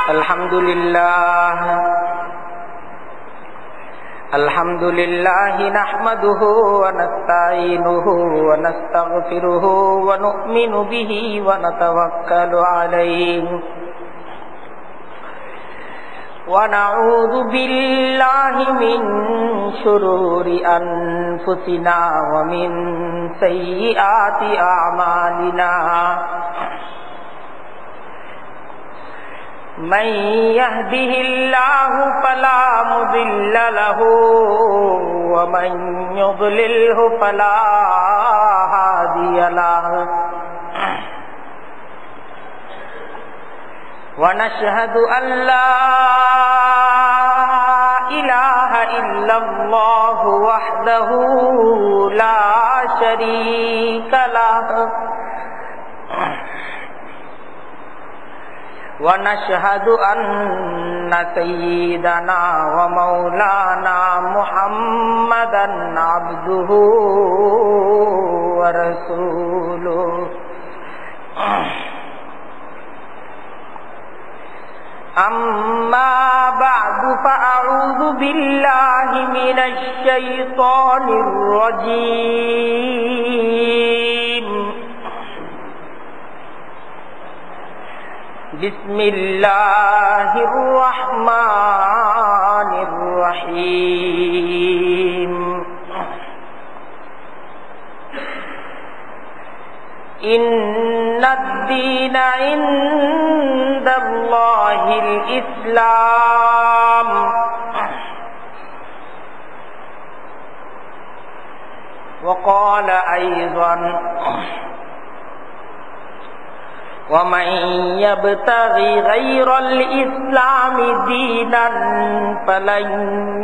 الحمد لله نحمده ونستعينه ونستغفره ونؤمن به ونتوكل عليه ونعوذ بالله من شرور أنفسنا ومن سيئات أعمالنا من يهده الله فلا مضل له ومن يضلله فلا هادي له ونشهد أن لا إله إلا الله وحده لا شريك له ونشهد أن سيدنا ومولانا محمدا عبده ورسوله أما بعد فأعوذ بالله من الشيطان الرجيم بسم الله الرحمن الرحيم إن الدين عند الله الإسلام وقال أيضا ومن يبتغي غير الإسلام دينا فلن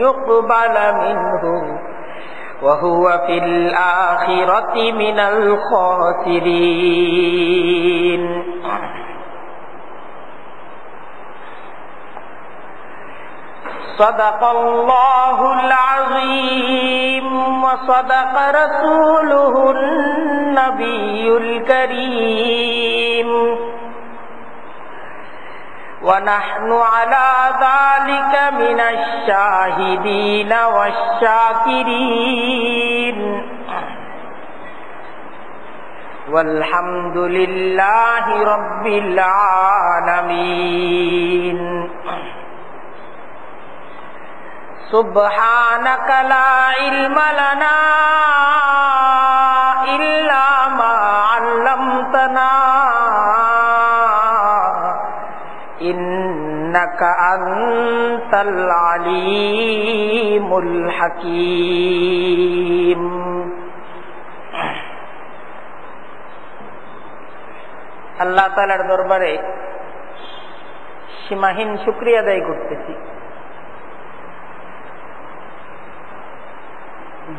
يقبل منه وهو في الآخرة من الخاسرين صدق الله العظيم وصدق رسوله النبي الكريم ونحن على ذلك من الشاهدين والشاكرين والحمد لله رب العالمين سبحانك لا علم لنا إلا ما علمتنا إنك أنت العليم الحكيم আল্লাহ তাআলার দরবারে সীমাহীন শুকরিয়া আদায় করতেছি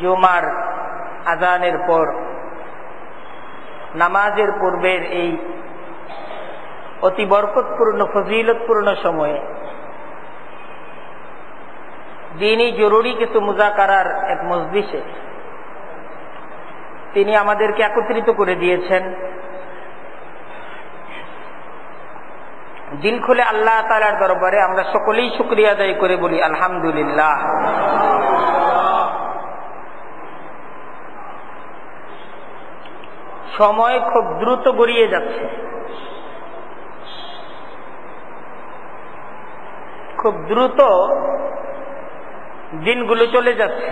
জুমার আযানের পর নামাজের পূর্বের এই অতি বরকতপূর্ণ ফজিলতপূর্ণ সময়ে দ্বীনি জরুরি কিছু মুযাকারার এক মজলিসে তিনি আমাদেরকে একত্রিত করে দিয়েছেন। দিল খুলে আল্লাহ তাআলার দরবারে আমরা সকলেই শুকরিয়া আদায় করে বলি আলহামদুলিল্লাহ। সময় খুব দ্রুত গড়িয়ে যাচ্ছে, খুব দ্রুত দিনগুলো চলে যাচ্ছে।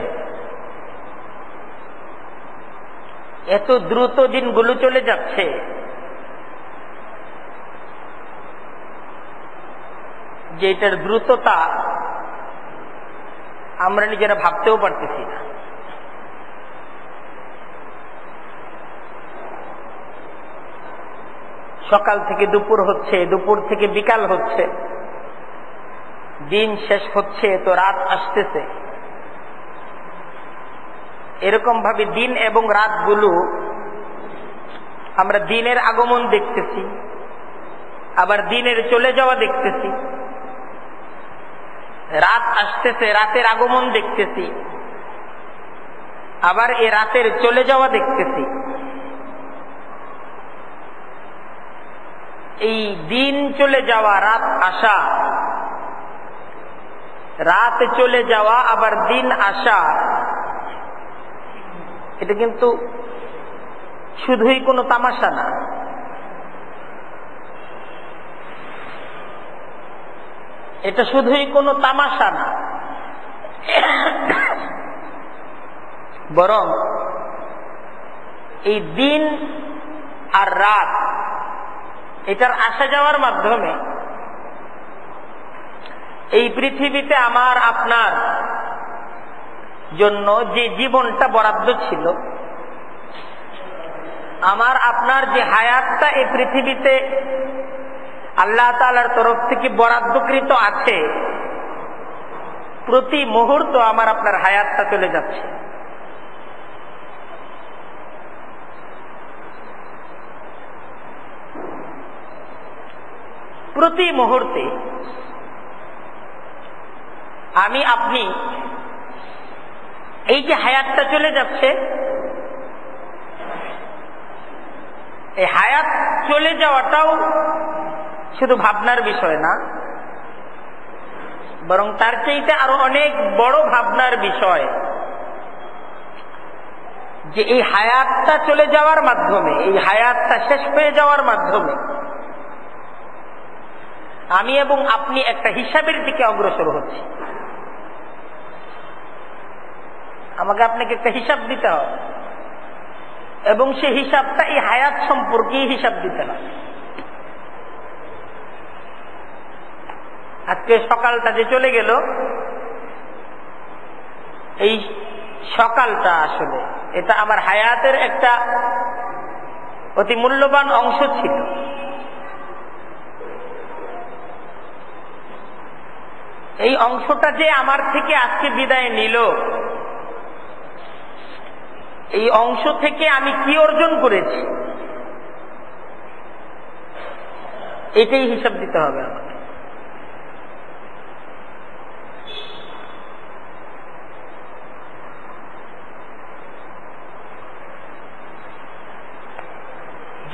এত দ্রুত দিনগুলো চলে যাচ্ছে যে এটার দ্রুততা আমরা নিজেরা ভাবতেও পারতেছি না। সকাল থেকে দুপুর হচ্ছে, দুপুর থেকে বিকাল হচ্ছে, দিন শেষ হচ্ছে তো রাত আসতেছে। এরকম ভাবে দিন এবং রাতগুলো আমরা দিনের আগমন দেখতেছি, আবার দিনের চলে যাওয়া দেখতেছি। রাত আসতেছে, রাতের আগমন দেখতেছি, আবার এ রাতের চলে যাওয়া দেখতেছি। এই দিন চলে যাওয়া, রাত আসা, রাত চলে যাওয়া আবার দিন আসা, এটা কিন্তু শুধুই কোনো তামাশা না। এটা শুধুই কোনো তামাশা না, বরং এই দিন আর রাত এটার আসা যাওয়ার মাধ্যমে এই পৃথিবীতে আমার আপনার জন্য যে জীবনটা বরাদ্দ ছিল, আমার আপনার যে হায়াতটা এই পৃথিবীতে আল্লাহ তাআলার তরফ থেকে বরাদ্দকৃত আছে, প্রতি মুহূর্ত আমার আপনার হায়াতটা চলে যাচ্ছে। প্রতি মুহূর্তে আমি আপনি এই যে হায়াতটা চলে যাচ্ছে, এই হায়াত চলে যাওয়াটাও শুধু ভাবনার বিষয় না, বরং তার চাইতে আরো অনেক বড় ভাবনার বিষয় যে এই হায়াতটা চলে যাওয়ার মাধ্যমে, এই হায়াতটা শেষ হয়ে যাওয়ার মাধ্যমে আমি এবং আপনি একটা হিসাবের দিকে অগ্রসর হচ্ছি। আমাকে আপনাকে একটা হিসাব দিতে হবে এবং সেই হিসাবটা এই হায়াত সম্পর্কেই হিসাব দিতে হবে। আজকে সকালটা যে চলে গেল, এই সকালটা আসলে এটা আমার হায়াতের একটা অতি মূল্যবান অংশ ছিল। এই অংশটা যে আমার থেকে আজকে বিদায় নিল, এই অংশ থেকে আমি কি অর্জন করেছি, এটাই হিসাব দিতে হবে আমাকে।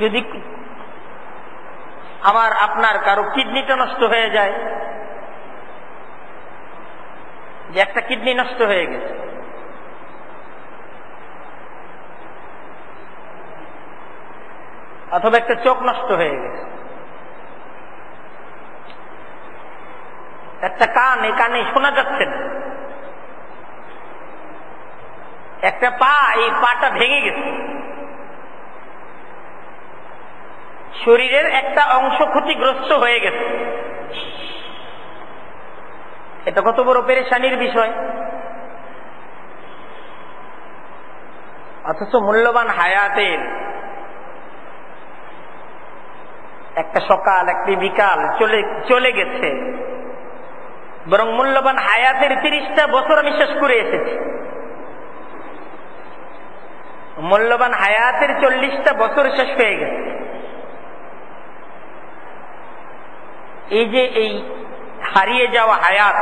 যদি আমার আপনার কারো কিডনিটা নষ্ট হয়ে যায়, যে একটা কিডনি নষ্ট হয়ে গেছে, অথবা একটা চোখ নষ্ট হয়ে গেছে, একটা কান, এই কানে শোনা যাচ্ছে না, একটা পা, এই পাটা ভেঙে গেছে, শরীরের একটা অংশ ক্ষতিগ্রস্ত হয়ে গেছে, এটা কত বড় পেরেশানির বিষয়। অথচ মূল্যবান হায়াতের একটা সকাল, একটি বিকাল চলে গেছে, বরং মূল্যবান হায়াতের 30টা বছর আমি শেষ করে এসেছি। মূল্যবান হায়াতের 40টা বছর শেষ হয়ে গেছে। এই যে এই হারিয়ে যাওয়া হায়াত,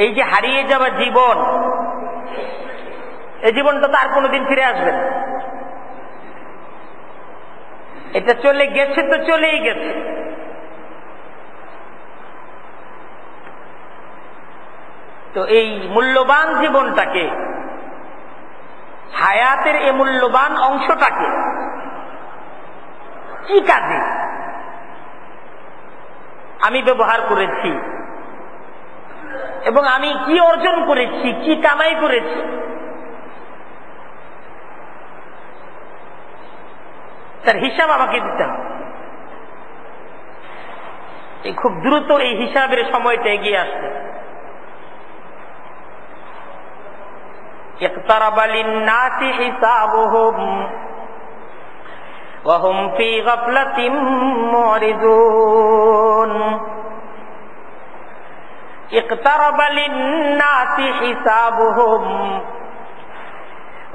এই যে হারিয়ে যাওয়া জীবন, এই জীবনটা তো আর কোনোদিন ফিরে আসবে না। এটা চলে গেছে তো চলেই গেছে। তো এই মূল্যবান জীবনটাকে, হায়াতের এই মূল্যবান অংশটাকে কি কাজে আমি ব্যবহার করেছি এবং আমি কি অর্জন করেছি, কি কামাই করেছি, তার হিসাব আমাকে দিতে হবে। এই খুব দ্রুত এই হিসাবের সময়টা এগিয়ে আসবে। اقترب للناس حسابهم وهم في غفلة معرضون اقترب للناس حسابهم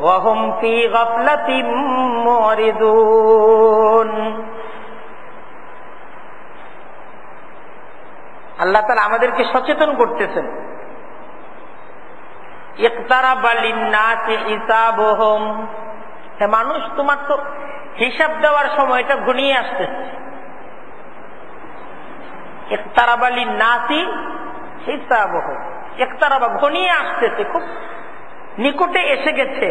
وهم في غفلة معرضون আল্লাহ তাআলা আমাদেরকে সচেতন করতেছেন। ইকতারাবা লিন্নাসি হিসাবুহুম, হে মানুষ, তোমার তো হিসাব দেওয়ার সময়টা ঘনিয়ে আসতেছে। ইকতারাবা লিন-নাসি হিসাবুহুম, ইকতারাবা ঘনিয়ে আসতেছে, খুব নিকটে এসে গেছে।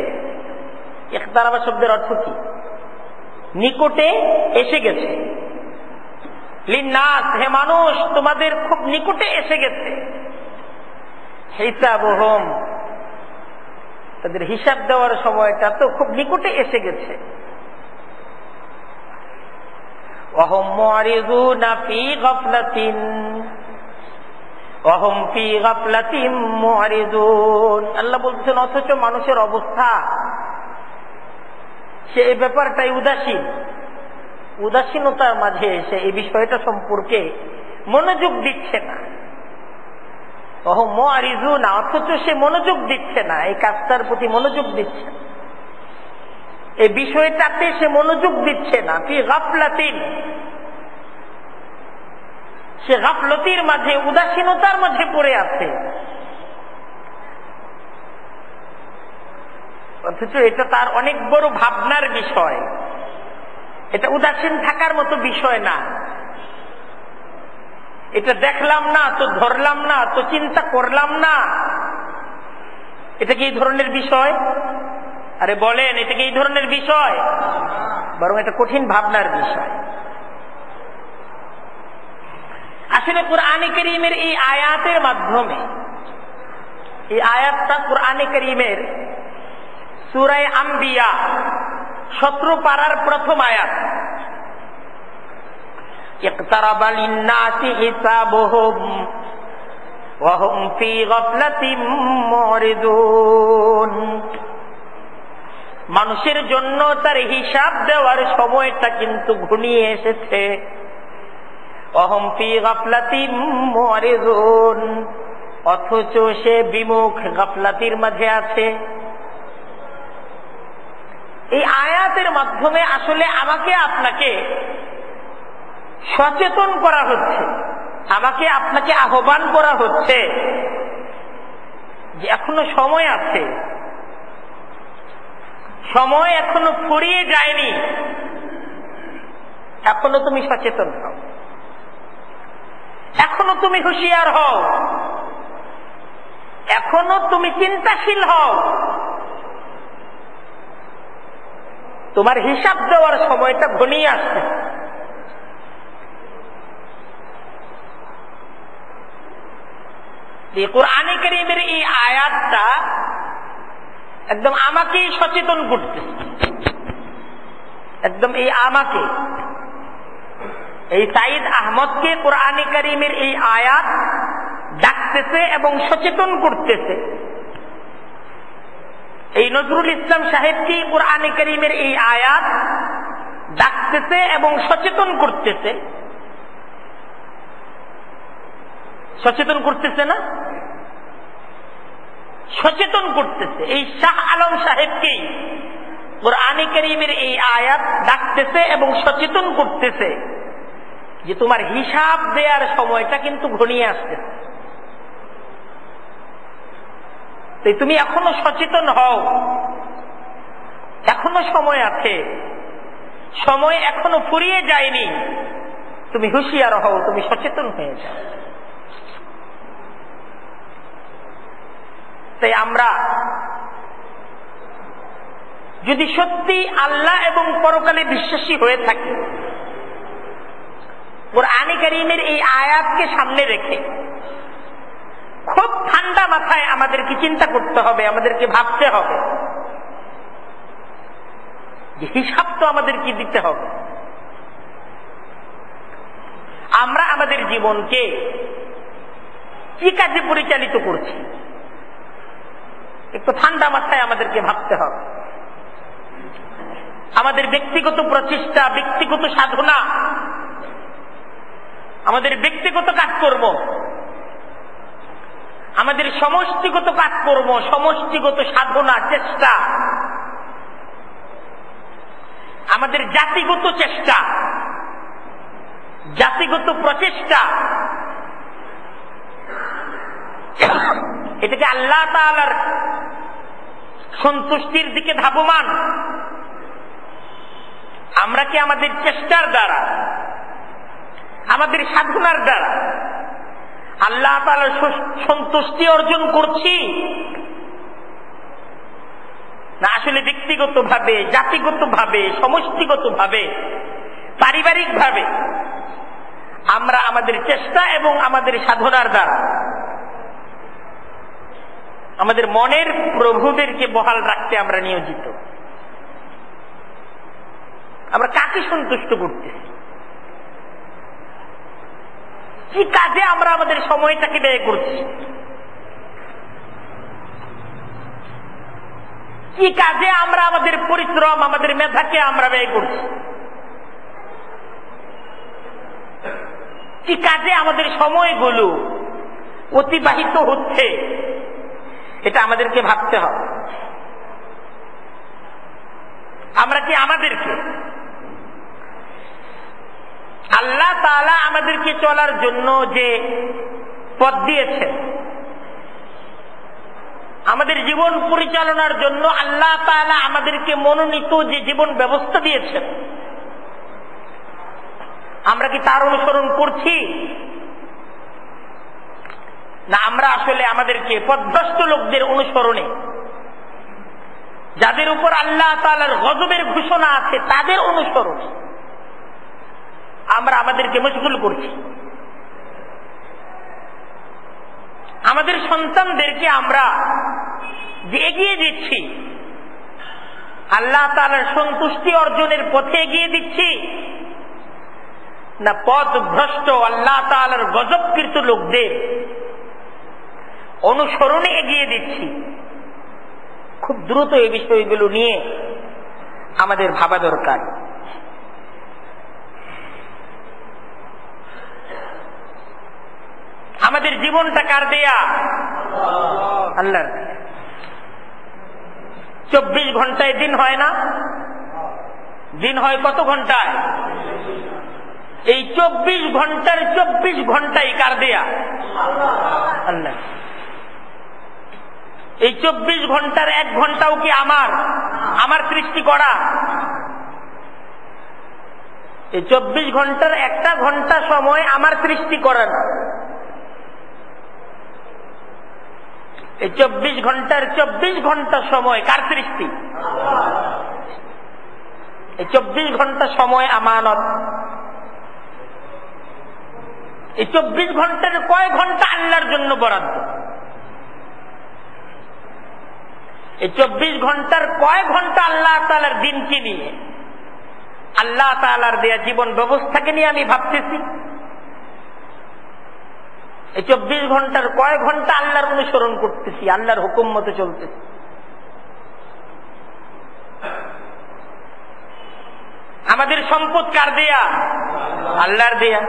ইকতারাবা শব্দের অর্থ কি? নিকটে এসে গেছে। লিন-নাস, হে মানুষ, তোমাদের খুব নিকটে এসে গেছে। হিসাবুহুম, তাদের হিসাব দেওয়ার সময়টা তো খুব নিকটে এসে গেছে। ওয়াহুম মুরিদুনা ফি গাফলাতিন ওয়াহুম ফি গাফলাতিন মুরিদুন। আল্লাহ বলছেন, অথচ মানুষের অবস্থা, সে এই ব্যাপারটাই উদাসীনতার মাঝে এসে এই বিষয়টা সম্পর্কে মনোযোগ দিচ্ছে না। ওয়াহুম মুরিদুনা, অথচ সে মনোযোগ দিচ্ছে না, এই কাজটার প্রতি মনোযোগ দিচ্ছে না, এই বিষয়টাতে সে মনোযোগ দিচ্ছে না। ফি গাফলাতিন, সে গাফলতির মাঝে, উদাসীনতার মাঝে পড়ে আছে। অথচ এটা তার অনেক বড় ভাবনার বিষয়, এটা উদাসীন থাকার মতো বিষয় না। এটা দেখলাম না তো ধরলাম না তো চিন্তা করলাম না, এটা কি এই ধরনের বিষয়? আরে বলেন, এটা কি এই ধরনের বিষয়? বরং এটা কঠিন ভাবনার বিষয়। আসলে কুরআনে কারীমের এই আয়াতের মাধ্যমে, এই আয়াতটা কুরআনে কারীমের সূরা আম্বিয়া 17 পারার প্রথম আয়াত। ইকতারাবা লিন-নাসি হিসাবুহুম ওয়া হুম ফি গাফলাতিন মুরিদুন। মানুষের জন্য তার হিসাব দেওয়ার সময়টা কিন্তু ঘনিয়ে এসেছে। ওয়াহুম ফি গাফলাতিন মুরিদুন, অথচ সে বিমুখ, গাফলাতির মাঝে আছে। এই আয়াতের মাধ্যমে আসলে আমাকে আপনাকে সচেতন করা হচ্ছে, আমাকে আপনাকে আহ্বান করা হচ্ছে যে এখনো সময় আছে, সময় এখনো ফুরিয়ে যায়নি, এখনো তুমি সচেতন হও, এখনো তুমি হুঁশিয়ার হও, এখনো তুমি চিন্তাশীল হও। তোমার হিসাব দেওয়ার সময়টা ঘনিয়ে আসছে। কুরআনে কারীমের এই আয়াতটা একদম আমাকেই সচেতন করতেছে, একদম এই আমাকে, এই সাইদ আহমদকে কুরআনে কারীমের এই আয়াত ডাকতেছে এবং সচেতন করতেছে। এই নজরুল ইসলাম সাহেবকে কুরআনে কারীমের এই আয়াত ডাকতেছে এবং সচেতন করতেছে। সচেতন করতেছে না? সচেতন করতেছে। এই শাহ আলম সাহেবকেই কুরআনে কারীমের এই আয়াত ডাকতেছে এবং সচেতন করতেছে যে তোমার হিসাব দেওয়ার সময়টা কিন্তু ঘনিয়ে আসতেছে। তাই তুমি এখনো সচেতন হও, এখনো সময় আছে, সময় এখনো ফুরিয়ে যায়নি, তুমি হুঁশিয়ার হও, তুমি সচেতন হয়ে যাও। তাই আমরা যদি সত্যি আল্লাহ এবং পরকালে বিশ্বাসী হয়ে থাকি, কুরআনে কারীমের এই আয়াতকে সামনে রেখে খুব ঠান্ডা মাথায় আমাদেরকে চিন্তা করতে হবে, আমাদেরকে ভাবতে হবে যে হিসাব তো আমাদেরকে দিতে হবে। আমরা আমাদের জীবনকে কি কাজে পরিচালিত করছি একটু ঠান্ডা মাথায় আমাদেরকে ভাবতে হবে। আমাদের ব্যক্তিগত প্রচেষ্টা, ব্যক্তিগত সাধনা, আমাদের ব্যক্তিগত কাজকর্ম, আমাদের সমষ্টিগত কাজকর্ম, সমষ্টিগত সাধনা, চেষ্টা, আমাদের জাতিগত চেষ্টা, জাতিগত প্রচেষ্টা, এটাকে আল্লাহ তাআলার সন্তুষ্টির দিকে ধাবমান, আমরা কি আমাদের চেষ্টার দ্বারা, আমাদের সাধনার দ্বারা আল্লাহ তাআলার সন্তুষ্টি অর্জন করছি, না আসলে ব্যক্তিগতভাবে, জাতিগতভাবে, সমষ্টিগতভাবে, পারিবারিকভাবে আমরা আমাদের চেষ্টা এবং আমাদের সাধনার দ্বারা আমাদের মনের প্রভুদেরকে বহাল রাখতে আমরা নিয়োজিত? আমরা কাকে সন্তুষ্ট করতেছি? কি কাজে আমরা আমাদের সময়টাকে ব্যয় করছি? কি কাজে আমরা আমাদের পরিশ্রম, আমাদের মেধাকে আমরা ব্যয় করছি? কি কাজে আমাদের সময়গুলো অতিবাহিত হচ্ছে? এটা আমাদেরকে ভাবতে হবে। আমরা কি আমাদেরকে, আল্লাহ তাআলা আমাদেরকে চলার জন্য যে পথ দিয়েছেন, আমাদের জীবন পরিচালনার জন্য আল্লাহ তাআলা আমাদেরকে মনোনীত যে জীবন ব্যবস্থা দিয়েছেন, আমরা কি তার অনুসরণ করছি? না আমরা আসলে আমাদেরকে পথভ্রষ্ট লোকদের অনুসরণে, যাদের উপর আল্লাহ তাআলার গজবের ঘোষণা আছে তাদের অনুসরণে আমরা আমাদেরকে মশগুল করছি? আমাদের সন্তানদেরকে আমরা যে এগিয়ে দিচ্ছি, আল্লাহ তাআলার সন্তুষ্টি অর্জনের পথে এগিয়ে দিচ্ছি, না পথভ্রষ্ট আল্লাহ তাআলার গজবকৃত লোকদের অনুসরণে এগিয়ে দিচ্ছি? খুব দ্রুত এই বিষয়গুলো নিয়ে আমাদের ভাবা দরকার। আমাদের জীবনটা কার দেয়া? আল্লাহর। 24 ঘন্টায় দিন হয় না? দিন হয় কত ঘন্টায়? এই 24 ঘন্টার 24 ঘন্টাই কার দেয়া? আল্লাহ। এই 24 ঘন্টার 1 ঘন্টাও কি আমার সৃষ্টি করা? এই 24 ঘন্টার 1টা ঘন্টা সময় আমার সৃষ্টি করা না। এই 24 ঘন্টার 24 ঘন্টা সময় কার সৃষ্টি? এই 24 ঘন্টা সময় আমানত। এই 24 ঘন্টার কয় ঘন্টা আল্লাহর জন্য বরাদ্দ? এই 24 ঘন্টার কয় ঘন্টা আল্লাহ তাআলার দিনকে নিয়ে, আল্লাহ তাআলার দেয়া জীবন ব্যবস্থাকে নিয়ে আমি ভাবতেছি? এই 24 ঘন্টার কয় ঘন্টা আল্লাহর অনুসরণ করতেছি, আল্লাহর হুকুম মতো চলতেছি? আমাদের সম্পদ কার দেয়া? আল্লাহর দেয়া।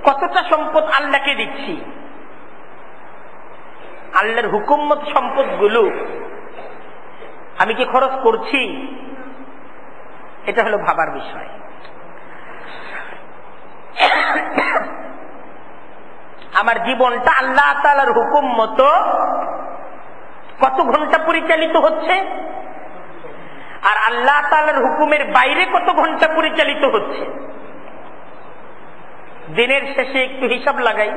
কতটা সম্পদ আল্লাহকে দিচ্ছি? আল্লাহর হুকুম মতো সম্পদগুলো আমি কি খরচ করছি? এটা হলো ভাবার বিষয়। আমার জীবনটা আল্লাহ তাআলার হুকুম মতো কত ঘন্টা পরিচালিত হচ্ছে, আর আল্লাহ তাআলার হুকুমের বাইরে কত ঘন্টা পরিচালিত হচ্ছে? দিনের শেষে একটু হিসাব লাগাই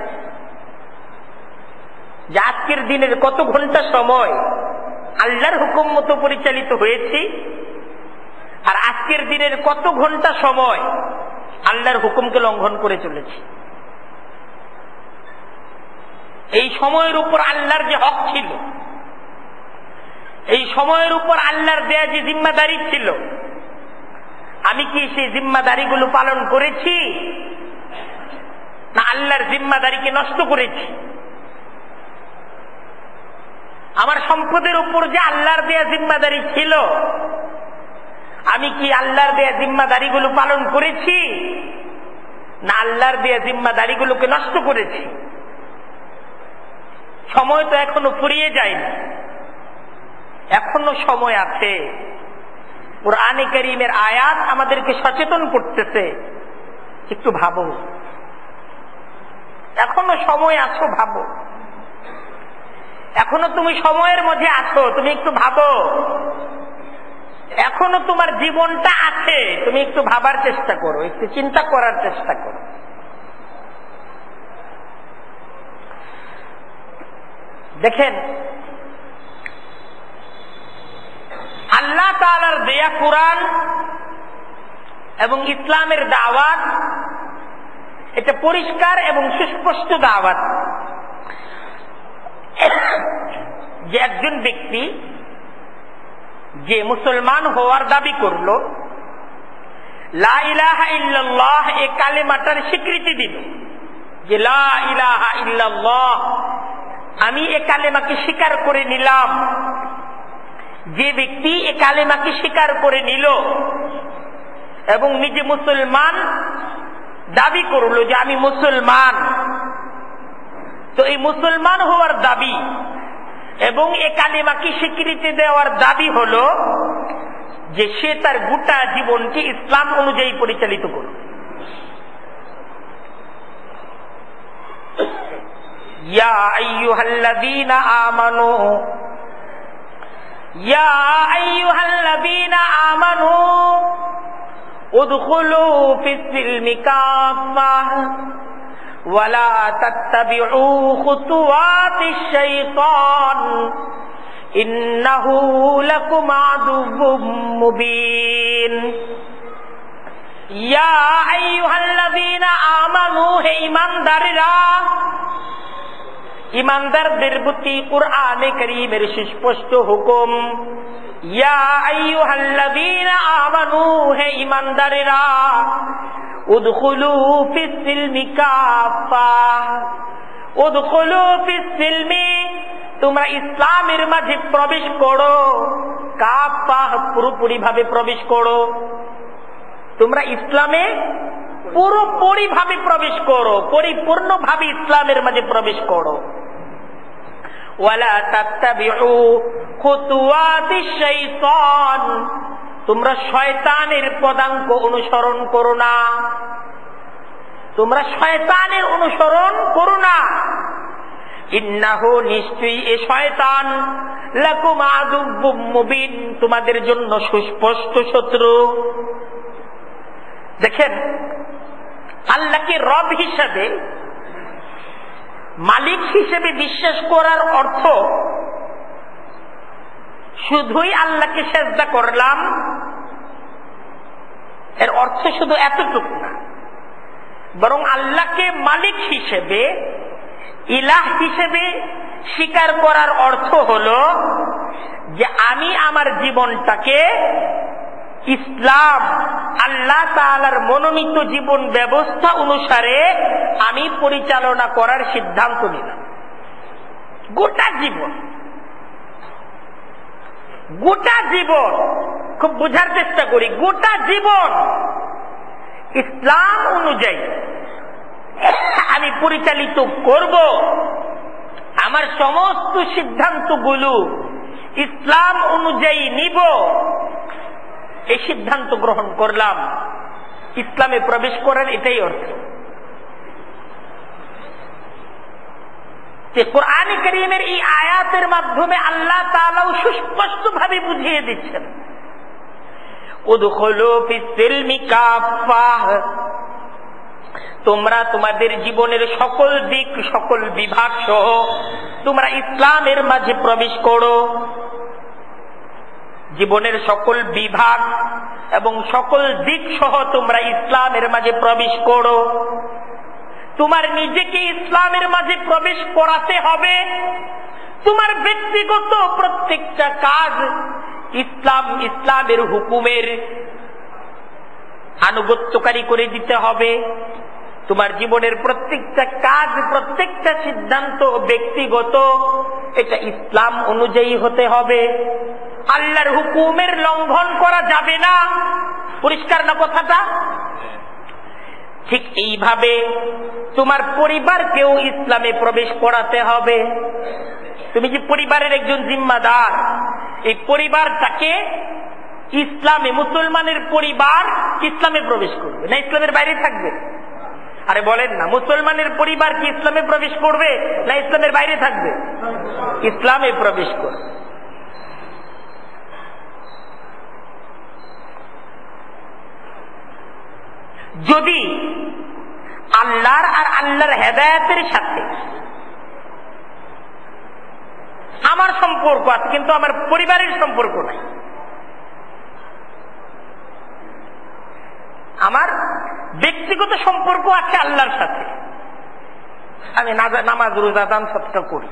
যে আজকের দিনের কত ঘন্টা সময় আল্লাহর হুকুম মতো পরিচালিত হয়েছি, আর আজকের দিনের কত ঘন্টা সময় আল্লাহর হুকুমকে লঙ্ঘন করে চলেছি। এই সময়ের উপর আল্লাহর যে হক ছিল, এই সময়ের উপর আল্লাহর দেয়া যে জিম্মাদারি ছিল, আমি কি সেই জিম্মাদারিগুলো পালন করেছি, না আল্লাহর জিম্মাদারিকে নষ্ট করেছি? আমার সম্পদের উপর যে আল্লাহর দেয়া জিম্মাদারি ছিল, আমি কি আল্লাহর দেয়া জিম্মাদারিগুলো পালন করেছি, না আল্লাহর দেয়া জিম্মাদারিগুলোকে নষ্ট করেছি? সময় তো এখনো ফুরিয়ে যায়নি, এখনো সময় আছে। কুরআনে কারীমের আয়াত আমাদেরকে সচেতন করতেছে, একটু ভাবো, এখনো সময় আছো, ভাবো। এখনো তুমি সময়ের মধ্যে আছো, তুমি একটু ভাবো। এখনো তোমার জীবনটা আছে, তুমি একটু ভাবার চেষ্টা করো, একটু চিন্তা করার চেষ্টা করো। দেখেন, আল্লাহ তাআলার দেয়া কুরআন এবং ইসলামের দাওয়াত এটা পরিষ্কার এবং সুস্পষ্ট দাওয়াত যে একজন ব্যক্তি যে মুসলমান হওয়ার দাবি করলো, লা ইলাহা ইল্লাল্লাহ এই কালেমাটার স্বীকৃতি দিল যে লা ইলাহা ইল্লাল্লাহ, আমি এ কালেমাকে স্বীকার করে নিলাম। যে ব্যক্তি এ কালেমাকে স্বীকার করে নিল এবং নিজে মুসলমান দাবি করলো যে আমি মুসলমান, তো এই মুসলমান হওয়ার দাবি এবং এ কালেমাকে স্বীকৃতি দেওয়ার দাবি হলো যে সে তার গোটা জীবনকে ইসলাম অনুযায়ী পরিচালিত করবে। ইয়া আইয়ুহাল্লাযীনা আমানু, ইয়া আইয়ুহাল্লাযীনা আমানু উদখুলু ফিস-সিলমি কাফাহ ওয়ালা তাত্তাবিউ খুতুওয়াতিশ শাইতান ইন্নাহু লাকুম আদুউম মুবিন। ইয়া আইয়ুহাল্লাযীনা আমানু, হে ঈমানদাররা, ঈমানদারদের প্রতি কুরআনে কারীমের সুস্পষ্ট হুকুম। ইয়া আইয়ুহাল্লাযীনা আমানু, হে ঈমানদাররা, উদখুলু ফিস-সিলমি কাফাহ, উদখুলু ফিস-সিলমি, তোমরা ইসলামের মাঝে প্রবেশ করো। কাফাহ, পুরোপুরি ভাবে প্রবেশ করো। তোমরা ইসলামে পুরোপুরি ভাবে প্রবেশ করো, পরিপূর্ণ ভাবে ইসলামের মাঝে প্রবেশ করো। ওয়ালা তাত্তাবিউ খুতুওয়াতিশ শাইতান, তোমরা শয়তানের পদাঙ্ক অনুসরণ করো না। তোমরা শয়তানের অনুসরণ করো না। ইন্নাহু, নিশ্চয়ই এ শয়তান, লাকুম আদুউম মুবিন, তোমাদের জন্য সুস্পষ্ট শত্রু। দেখেন, আল্লাহকে রব হিসেবে, মালিক হিসেবে বিশ্বাস করার অর্থ শুধুই আল্লাহকে সেজদা করলাম, এর অর্থ শুধু এতটুকু না, বরং আল্লাহকে মালিক হিসেবে, ইলাহ হিসেবে স্বীকার করার অর্থ হলো যে আমি আমার জীবনটাকে ইসলাম, আল্লাহ তাআলার মনোনীত জীবন ব্যবস্থা অনুসারে আমি পরিচালনা করার সিদ্ধান্ত নিলাম। গোটা জীবন, গোটা জীবন, খুব বোঝার চেষ্টা করি, গোটা জীবন ইসলাম অনুযায়ী আমি পরিচালিত করব। আমার সমস্ত সিদ্ধান্তগুলো ইসলাম অনুযায়ী নিব, এই সিদ্ধান্ত গ্রহণ করলাম। ইসলামে প্রবেশ করার এটাই অর্থ। কোরআন কারীমের এই আয়াতের মাধ্যমে আল্লাহ তাআলাও সুস্পষ্ট ভাবে বুঝিয়ে দিচ্ছেন, উদখুলু ফিস-সিলমি কাফাহ, তোমরা তোমাদের জীবনের সকল দিক, সকল বিভাগ সহ তোমরা ইসলামের মাঝে প্রবেশ করো। জীবনের সকল বিভাগ এবং সকল দিক সহ তোমরা ইসলামের মাঝে প্রবেশ করো। তোমার নিজেকে ইসলামের মাঝে প্রবেশ করাতে হবে। তোমার ব্যক্তিগত প্রত্যেকটা কাজ ইসলামের হুকুমের আনুগত্যকারী করে দিতে হবে। তোমার জীবনের প্রত্যেকটা কাজ, প্রত্যেকটা সিদ্ধান্ত ব্যক্তিগত, এটা ইসলাম অনুযায়ী হতে হবে। আল্লাহর হুকুমের লঙ্ঘন করা যাবে না। পরিষ্কার না কথাটা? ঠিক এইভাবে তোমার পরিবারকেও ইসলামে প্রবেশ করাতে হবে। তুমি যে পরিবারের একজন জিম্মাদার, এই পরিবারটাকে ইসলামে, মুসলমানের পরিবার ইসলামে প্রবেশ করবে না ইসলামের বাইরে থাকবে? আরে বলেন না, মুসলমানের পরিবার কি ইসলামে প্রবেশ করবে না ইসলামের বাইরে থাকবে? ইসলামে প্রবেশ করবে। যদি আল্লাহর আর আল্লাহর হেদায়েতের সাথে আমার সম্পর্ক আছে, কিন্তু আমার পরিবারের সম্পর্ক নাই, আমার ব্যক্তিগত সম্পর্ক আছে আল্লাহর সাথে, আমি নামাজ রোজা দান সবটা করি,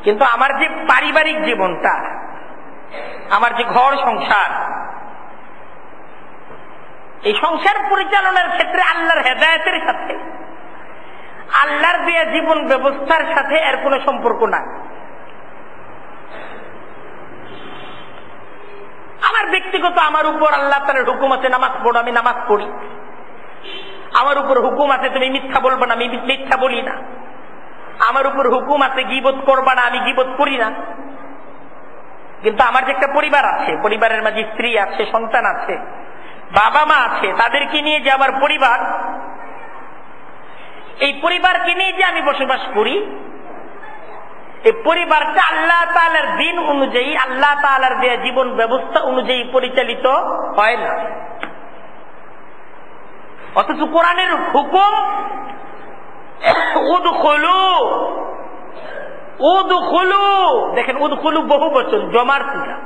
কিন্তু আমার যে পারিবারিক জীবনটা, আমার যে ঘর সংসার, এই সংসার পরিচালনার ক্ষেত্রে আল্লাহর হেদায়েতের সাথে, আল্লাহর দেয়া জীবন ব্যবস্থার সাথে এর কোনো সম্পর্ক নাই। আমার ব্যক্তিগত, আমার উপর আল্লাহ তাআলার হুকুম আছে নামাজ পড়ো, আমি নামাজ পড়ি। আমার উপর হুকুম আছে তুমি মিথ্যা বলবা না, আমি মিথ্যা বলি না। আমার উপর হুকুম আছে গীবত করবা না, আমি গীবত করি না। কিন্তু আমার যে একটা পরিবার আছে, পরিবারের মাঝে স্ত্রী আছে, সন্তান আছে, বাবা মা আছে, তাদেরকে নিয়ে যে আমার পরিবার, এই পরিবারকে নিয়ে যে আমি বসবাস করি, এই পরিবারটা আল্লাহ তাআলার দ্বীন অনুযায়ী, আল্লাহ তাআলার দেয়া জীবন ব্যবস্থা অনুযায়ী পরিচালিত হয় না। অথচ কোরআনের হুকুম উদখুলু, উদখুলু, দেখেন উদখুলু বহু বচন, জমার সিগা।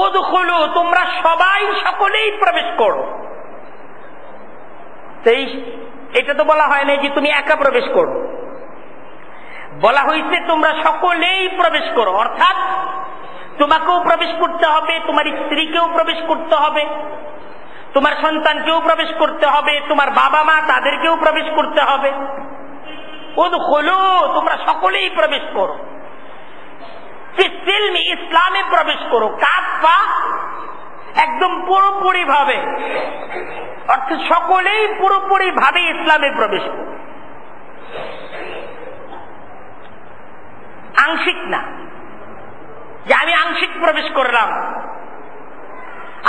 উদখুলু, তোমরা সবাই সকলেই প্রবেশ করো। এটা তো বলা হয় না যে তুমি একা প্রবেশ করো, বলা হয়েছে তোমরা সকলেই প্রবেশ করো, অর্থাৎ তোমাকেও প্রবেশ করতে হবে, তোমার স্ত্রীকেও প্রবেশ করতে হবে, তোমার সন্তানকেও প্রবেশ করতে হবে, তোমার বাবা মা তাদেরকেও প্রবেশ করতে হবে। উদখুলু, তোমরা সকলেই প্রবেশ করো। ফিসসিলমি, ইসলামে প্রবেশ করো। কাফা, একদম পুরোপুরি ভাবে, অর্থাৎ সকলেই পুরোপুরি ভাবে ইসলামে প্রবেশ করো, আংশিক না যে আমি আংশিক প্রবেশ করলাম।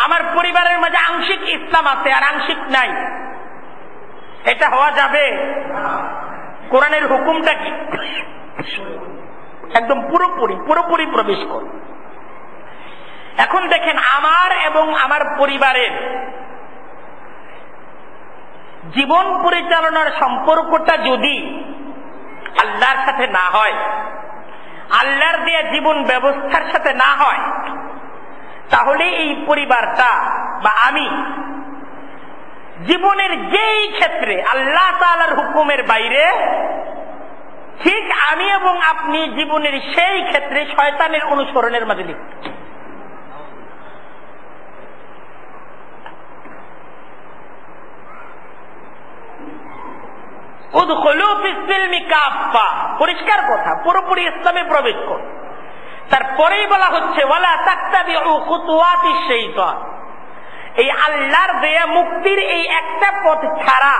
আমার পরিবারের মাঝে আংশিক ইসলাম আছে আর আংশিক নাই, এটা হওয়া যাবে? কোরআনের হুকুমটা কি? একদম পুরোপুরি পুরোপুরি প্রবেশ কর। এখন দেখেন, আমার এবং আমার পরিবারের জীবন পরিচালনার সম্পর্কটা যদি আল্লাহর সাথে না হয়, আল্লাহর দেয়া জীবন ব্যবস্থার সাথে না হয়, তাহলে এই পরিবারটা বা আমি জীবনের যেই ক্ষেত্রে আল্লাহ তাআলার হুকুমের বাইরে, ঠিক আমি এবং আপনি জীবনের সেই ক্ষেত্রে শয়তানের অনুসরণের মাঝে লিপ্ত। উদখুলু ফিস-সিলমি কাফা, পরিষ্কার কথা, পুরোপুরি ইসলামে প্রবেশ কর। তারপরেই বলা হচ্ছে ওয়ালা তাত্তাবিউ খুতুওয়াতিশ শাইতান, এই আল্লাহর দেয়া মুক্তির এই একটা পথ ছাড়া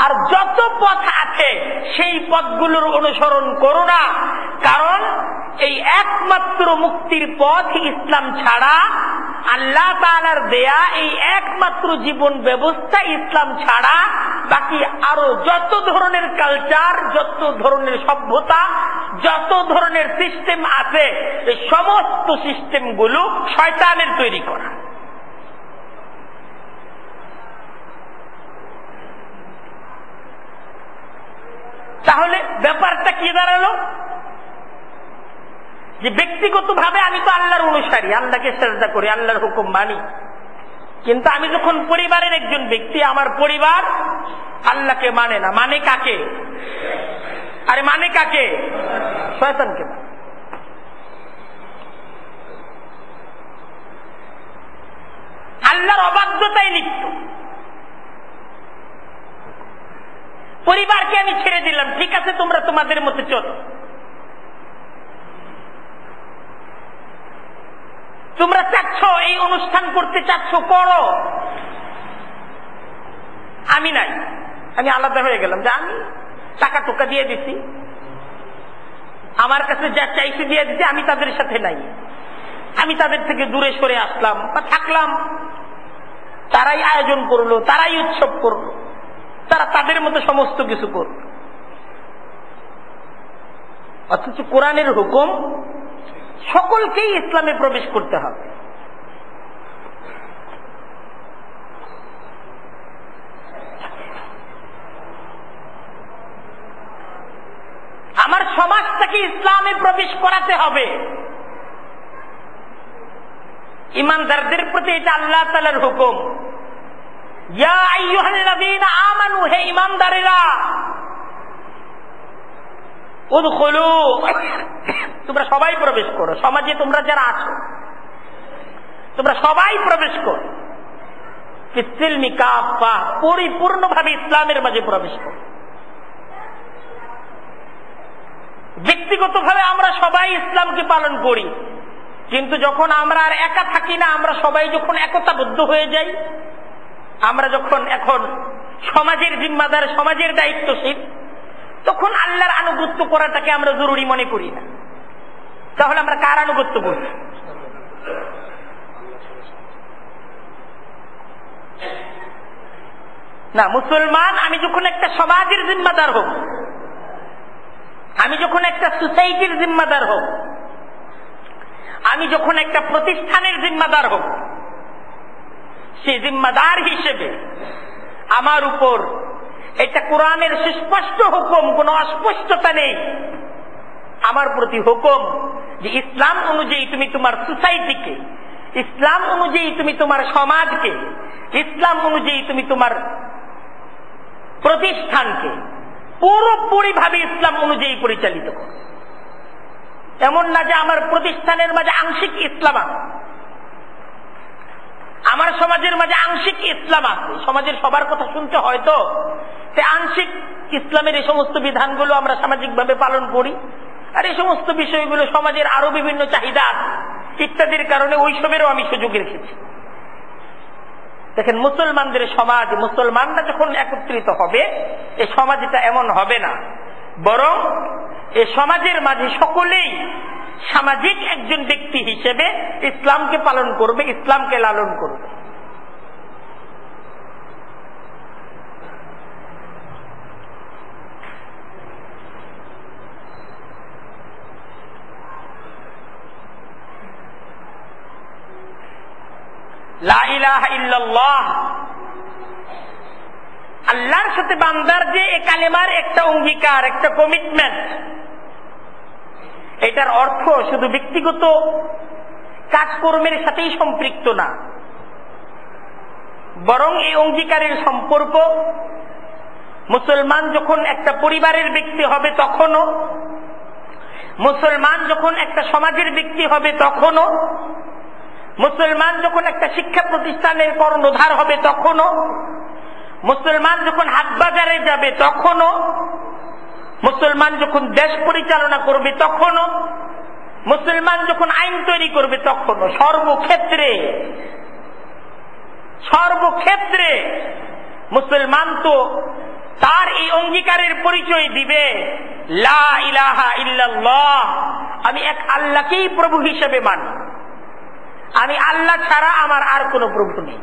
আর যত পথ আছে সেই পথগুলোর অনুসরণ করো না। কারণ এই একমাত্র মুক্তির পথ ইসলাম ছাড়া, আল্লাহ তাআলার দেয়া এই একমাত্র জীবন ব্যবস্থা ইসলাম ছাড়া বাকি আরো যত ধরনের কালচার, যত ধরনের সভ্যতা, যত ধরনের সিস্টেম আছে, এই সমস্ত সিস্টেমগুলো শয়তানের তৈরি করা। তাহলে ব্যাপারটা কি দাঁড়ালো? যে ব্যক্তিগতভাবে আমি তো আল্লাহর অনুসারী, আল্লাহকে সিজদা করি, আল্লাহর হুকুম মানি, কিন্তু আমি যখন পরিবারের একজন ব্যক্তি, আমার পরিবার আল্লাহকে মানে না। মানে কাকে? আরে মানে কাকে? শয়তানকে। আল্লাহর অবাধ্যতায় লিপ্ত। পরিবারকে আমি ছেড়ে দিলাম, ঠিক আছে তোমরা তোমাদের মতো চলো, তোমরা চাচ্ছ এই অনুষ্ঠান করতে চাচ্ছ করো, আমি নাই, আমি আলাদা হয়ে গেলাম। যে আমি টাকা টোকা দিয়ে দিছি, আমার কাছে যা চাইছে দিয়ে দিছি, আমি তাদের সাথে নাই, আমি তাদের থেকে দূরে সরে আসলাম বা থাকলাম। তারাই আয়োজন করলো, তারাই উৎসব করলো, তারা তাদের মতো সমস্ত কিছু করল। অথচ কোরআনের হুকুম সকলকেই ইসলামে প্রবেশ করতে হবে। সমাজটাকে ইসলামে প্রবেশ করাতে হবে। ইমানদারদের প্রতি এটা আল্লাহ তাআলার হুকুম। ইয়া আইয়ুহাল্লাযীনা আমানু, হে ইমানদারেরা, উদখুলু, তোমরা সবাই প্রবেশ করো, সমাজে তোমরা যারা আছো তোমরা সবাই প্রবেশ করো। ফিসসিলমি কাফা, পরিপূর্ণভাবে ইসলামের মাঝে প্রবেশ করো। ব্যক্তিগতভাবে আমরা সবাই ইসলামকে পালন করি, কিন্তু যখন আমরা আর একা থাকি না, আমরা সবাই যখন একতাবদ্ধ হয়ে যাই, আমরা যখন এখন সমাজের জিম্মাদার, সমাজের দায়িত্বশীল, তখন আল্লাহর আনুগত্য করাটাকে আমরা জরুরি মনে করি না। তাহলে আমরা কার আনুগত্য করি? না, মুসলমান আমি যখন একটা সমাজের জিম্মাদার হব, আমি যখন একটা সোসাইটির জিম্মাদার হব, আমি যখন একটা প্রতিষ্ঠানের জিম্মাদার হব, সেই জিম্মাদার হিসেবে আমার উপর এটা কোরআনের সুস্পষ্ট হুকুম, কোনো অস্পষ্টতা নেই। আমার প্রতি হুকুম যে ইসলাম অনুযায়ী তুমি তোমার সোসাইটিকে, ইসলাম অনুযায়ী তুমি তোমার সমাজকে, ইসলাম অনুযায়ী তুমি তোমার প্রতিষ্ঠানকে পুরোপুরিভাবে ইসলাম অনুযায়ী পরিচালিত করো। এমন না যে আমার প্রতিষ্ঠানের মাঝে আংশিক ইসলাম আছে, আমার সমাজের মাঝে আংশিক ইসলাম আছে। সমাজের সবার কথা শুনতে হয়তো আংশিক ইসলামের এই সমস্ত বিধানগুলো আমরা সামাজিকভাবে পালন করি, আর এই সমস্ত বিষয়গুলো সমাজের আরো বিভিন্ন চাহিদা ইত্যাদির কারণে ওইসবেরও আমি সুযোগ রেখেছি। দেখেন, মুসলমানদের সমাজ, মুসলমানরা যখন একত্রিত হবে, এই সমাজটা এমন হবে না, বরং এই সমাজের মাঝে সকলেই সামাজিক একজন ব্যক্তি হিসেবে ইসলামকে পালন করবে, ইসলামকে লালন করবে। লা ইলাহা ইল্লাল্লাহ, আল্লাহর সাথে বান্দার যে এই কালেমার একটা অঙ্গীকার, একটা কমিটমেন্ট, এটার অর্থ শুধু ব্যক্তিগত কাজকর্মের সাথেই সম্পৃক্ত না, বরং এই অঙ্গীকারের সম্পর্ক মুসলমান যখন একটা পরিবারের ব্যক্তি হবে তখনও, মুসলমান যখন একটা সমাজের ব্যক্তি হবে তখনও, মুসলমান যখন একটা শিক্ষা প্রতিষ্ঠানের কর্ণধার হবে তখনও, মুসলমান যখন হাট বাজারে যাবে তখনও, মুসলমান যখন দেশ পরিচালনা করবে তখনও, মুসলমান যখন আইন তৈরি করবে তখনও, সর্বক্ষেত্রে মুসলমান তো তার এই অঙ্গীকারের পরিচয় দিবে, লা ইলাহা ইল্লাল্লাহ, আমি এক আল্লাহকেই প্রভু হিসেবে মানি, আমি আল্লাহ ছাড়া আমার আর কোনো প্রভু নেই।